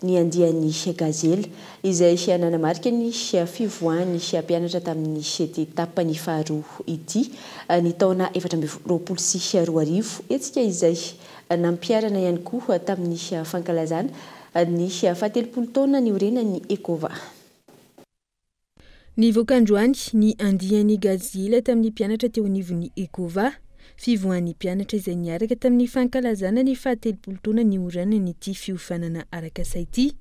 ny andian'ny gazely izay nanamarika ny fivoahany mpianatra tamin'ny etapa ny faharoa ity ny taona 2024 etsika izay nampiarana ihany koa tamin'ny fankalazana ny fahatelopolo taona ny orena ny Ekova. Nivoaka androany ny andian'ny gazely tamin'ny mpianatra teo anivon'ny Ekova, fivoahan'ny mpianatra izay niaraka tamin'ny fankalazana ny fahatelopolo taona ny orana ny ity fiofanana araka saity.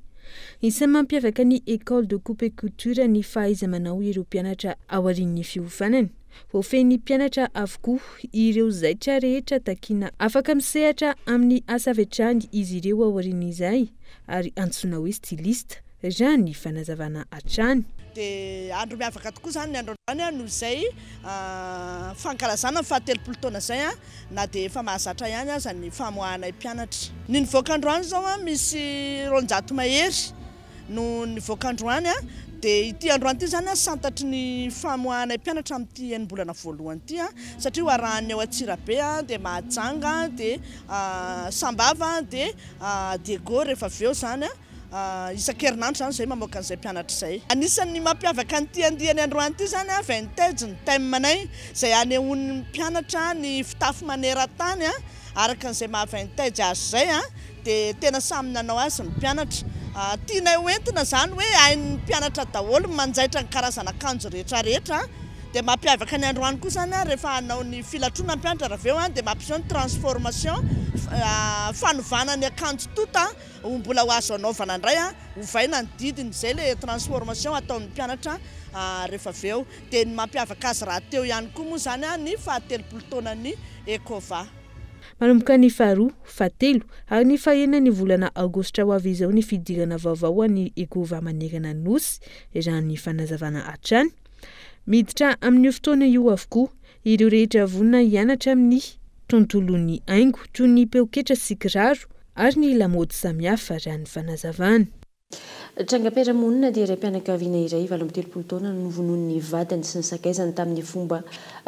Isany mampiavaka ny école de coupe et couture ny fahaiza manao ireo mpianatra ao aorian'ny fiofanana. Voafehin'ny mpianatra avokoa ireo zaitra rehetra takina afaka misehatra amin'ny asa avy hatrany izy ireo ao aorian'izay ary antsoina hoe styliste raha ny fanazavana hatrany. Dia andro miavaka tokoa zany ny andro androany noho izay fankalazana fahatelopolo taona zay na dia efa mahazatra ihany aza ny famoahanay mpianatra. Ny nivoaka androany zao misy ronjato mahery no nivoaka androany dia ity androany ity zany santatry ny famoahanay mpianatra amin'ity enim-bolana voalohany ity satria hoarahany ao Antsirabe dia Mahajanga dia Sambava dia Diego rehefa avy eo zany isan-kerinandro zany zay mamoaka an'izay mpianatra izay. Anisan'ny mampiavaka an'ity andiany androany ity zany vintage ny thème-nay izay anehoan'ny mpianatra ny fitafy maneran-tany araka an'izay maha vintage azy zay dia tena samy nanao azy ny mpianatra. Tianay hoentina zany hoe hain'ny mpianatra daholo manjaitra ny karazana akanjo rehetrarehetra dia mampiavaka ny androany koa zany rehefa hanao ny filatroana mpianatra raha aveo dia mampiseho ny transformation fanovana ny akanjo tota mbola ho azo anaovana indray hovaina ny didiny izay le transformation ataon'ny mpianatra rehefa aveo dia ny mampiavaka azy raha teo ihany koa moa zany ny fahatelopolo taonan'ny Ekova. Manomboka ny faharoa, fahatelo ary ny fahaenina ny volana aogositra ho avy izao ny fidirana vaovao ny Ekova manerana ny nosy raha ny fanazavana hatrany. Miditra amin'ny fotoana io avokoa ireo rehetra vonina hianatra amin'ny tontolon'ny haingo toy ny peoketra sy kiraro ary ny lamaody samihafa raha ny fanazavana. Trangam-piarahamonina dia iray mpianakaviana iray 23 taona no novonoin'ny vadiny sy ny sakaizany tamin'ny fomba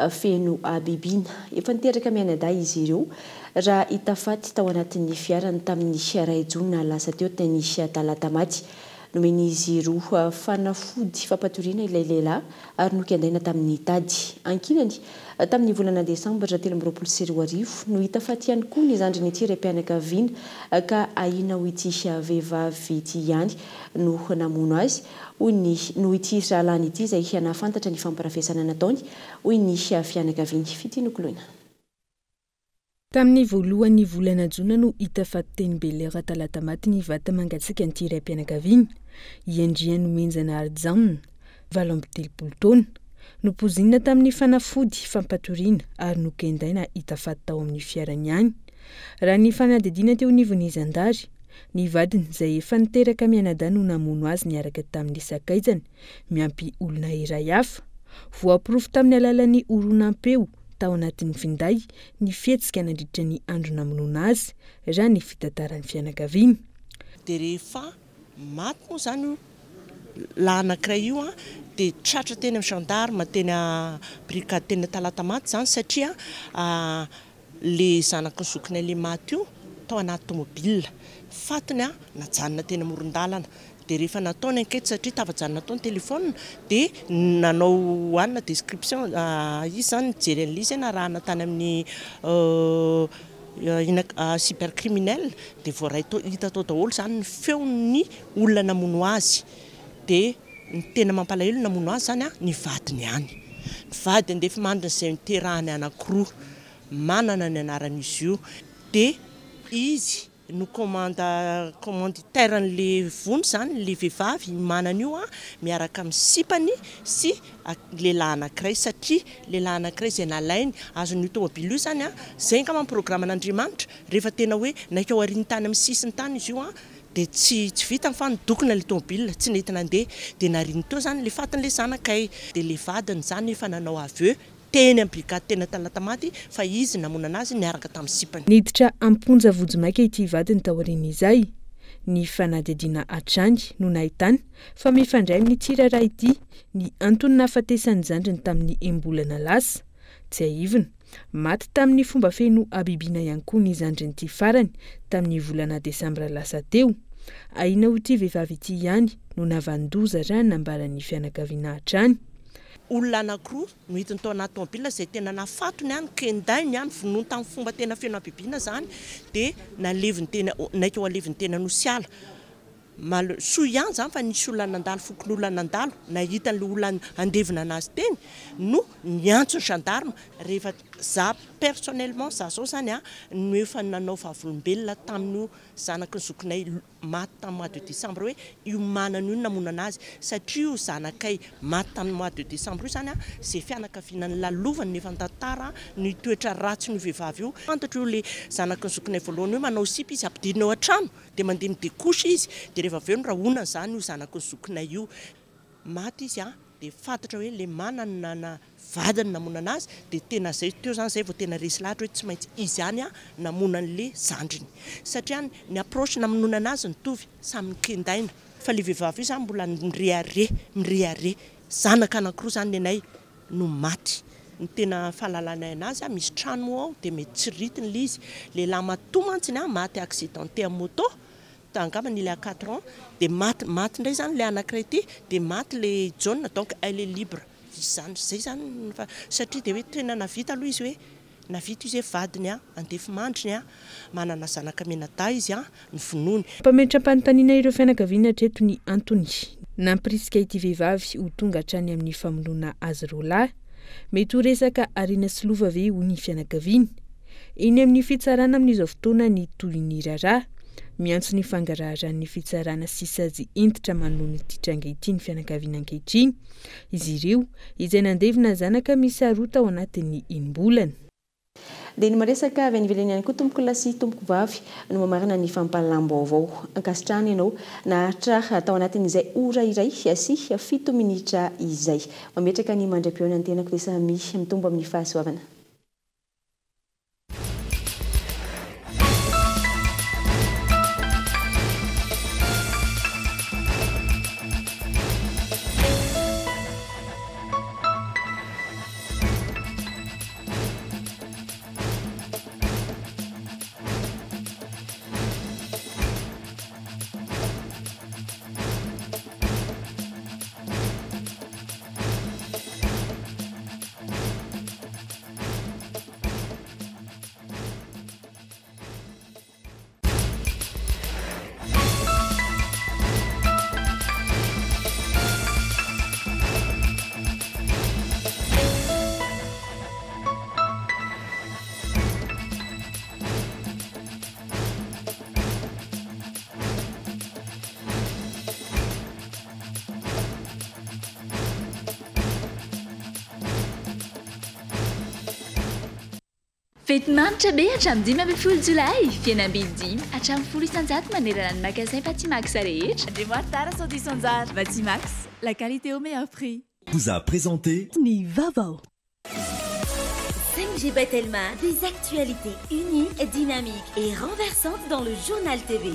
feno abibiana. Efa niteraka mianadahy izy ireo raha hita faty tao anatin'ny fiarany tamin'ny ray jona lasa teo teny talata maty. Nomen'izy roa fanafody fampatoriana ilay lehilahy ary nokandaina tamin'ny tady. Ankinany tamin'ny volana desambra 2024 no hita faty ihany koa ny zandrin'ity iray mpianakaviana ka ahina ho ity vehivavy ity ihany no namono azy noho ity rahalany ity izay nahafantatra ny famparafesana nataony hoy ny fianakaviany fitinokoloina. Tamin'ny voalohan'ny volana jona no hita faty teny Belera talata maty ny vata mangatsiaka an'ity iray mpianakaviana. Iandria no menjana Arjanona 23 taona no pozinina tamin'ny fanafody fampatoriana ary no kendaina hita faty tao amin'ny fiarany ihany. Raha ny fanadidina teo nivon'ny zandary, ny vadiny izay efa niteraka mianadahy no namono azy niaraka tamin'ny sakaizany miampy olona iray hafa. Voaporofo tamin'ny alalan'ny oronampeo tao anatin'ny finday ny fihetsika nandritra ny andro namonoana azy raha ny fitantaran'ny fianakaviana. Dia rehefa maty moa zany lahy anankiray io dia tratra teny amin'ny gendarme teny brigade teny talata maty zany satria le zanaka zokiny le maty io tao anaty tomobile fatiny najanona teny amoron-dalana. Dia rehefa natao ny enquête satria tavajanona tao ny telefônina dia nanao anna description izy zany nijery an'ilay izy narahana tany amin'ny cybercriminel dia voaray hita tao daholo zany ny feon'ny olona namono azy. Dia ny tena mampalahelo namono azy zany ny vadiny ihany. Ny vady andefa mandrina izay niterahany anankiroa manana ny anaran'izy io dia izy no commanditaire n'le vony zany le vehivavy manana io miaraka amin'ny sipany sy lehilahy anankiray satria lehilahy anankiray izay nalainy azon'io tomobile io zany zay ka mamprograma an'Andriamanitra rehefa tena hoe naika ao aoriany tany amin'ny sisiny tany izy io dia tsy vita fa nidokona le tomobile tsy nentina andeha dia nariny teo zany le fatin'le zanakay dia le vadiny zany efa nanao aveu teny brigade tena talata maty fa izy namonana azy niaraka tamin'ny sipany. Niditra amponja vojomaika ity vadiny tao aorian'izay ny fanadihadiana hatrany no nahitana fa mifandray amin'ny tsirairay ity ny antony nahafatesany zandriny tamin'ny embolana lasa. Tsy aivina maty tamin'ny fomba feno abibiana ihany koa ny zandriny ity farany tamin'ny volana desambra lasa teo. Aina ho ity vehivavy ity ihany no navandoza raha nambaran'ny fianakaviana hatrany. Olona anankiroa no hitiny tao anaty tomobile zay tena nafatony ihany kendainy ihany vonoiny tamin'ny fomba tena feno abibiana zany dia naleviny tena naiky ho aleviny tena nosiala. Soa ihany zany fa nisy olona nandalo fokon'olona nandalo nahitan'le olona andevina anazy teny no niantso ny gendarme rehefa za personnellement za zao zany no efa nanao vavolombelona tamin'io zanaky ny zokinay maty tamin'ny mois de décembre hoe io manana io namonana azy satria io zanakay maty tamin'ny mois de décembre io zany zay fianakavianany lalovany nefa tantara ny toetra ratsy ny vehivavy io fantatra io le zanaky ny zokinay voalohany hoe manao sipy izy ampidirina ao an-trano dia mandeha midekosy izy dia rehefa avy eo no rahonany zany io zanaky ny zokinay io maty izy dia fantatra hoe le manana na vadiny namonana azy dia tena zay teo zany zay vao tena resy lahatra hoe tsy maintsy izy ihany namonan'le zandriny satria ny approche namonana azy nitovy samy nikendaina fa le vehivavy io zany mbola mirehare zanaka anankiroa zany nenay no maty. Ny tena fahalalana anazy misy trano ao dia mety tsy ritiny le izy lehilahy matoa mantsiny maty accidenté à moto tangamba il y a 4 ans dia maty ndray zany le anankiray ity dia maty le jaune donc elle est libre zany zay zany satria dia hoe tena navita aloha izy hoe navita izy hoe vadiny andefy mandriny manana zanaka menada izy ny vonoiny. Mpametra-panontaniana ireo fianakaviana hatreto ny Antony nampirisika ity vehivavy ho tonga hatrany amin'ny famonoana azy roalahy mety ho resaka ariana sy lova ve ho ny fianakaviana. Eny amin'ny fitsarana amin'izao fotoana ny toy ny raharaha miantso ny fangarahan'ny fitsarana sy sazy entitra manoloana ity tranga ity ny fianakaviana ankehitriny. Izy ireo izay nandevina zanaka misy arota ao anatin'ny enim-bolana. Dia ny maresaka avy any ivelany ihany koa tompoko lasy tompoko vavy no mamarina ny fampahalam-baovao ankasitrahana ianao nahatra tao anatin'izay ora iray sy 7 minitra izay mametraka ny mandra-piona ny tenako dia samy mitombo amin'ny fahasoavana. Fety-manitra be hatramin'ny 5 Jolay, fihenam-bidy 5 hatramin'ny 10 isanjato manerana ny magasin Batimax rehetra. Des mois tard à 110 isanjato. Batimax, la qualité au meilleur prix. Vous a présenté Ni Vavo. 5G Bethelma, des actualités uniques, dynamiques et renversantes dans le journal TV.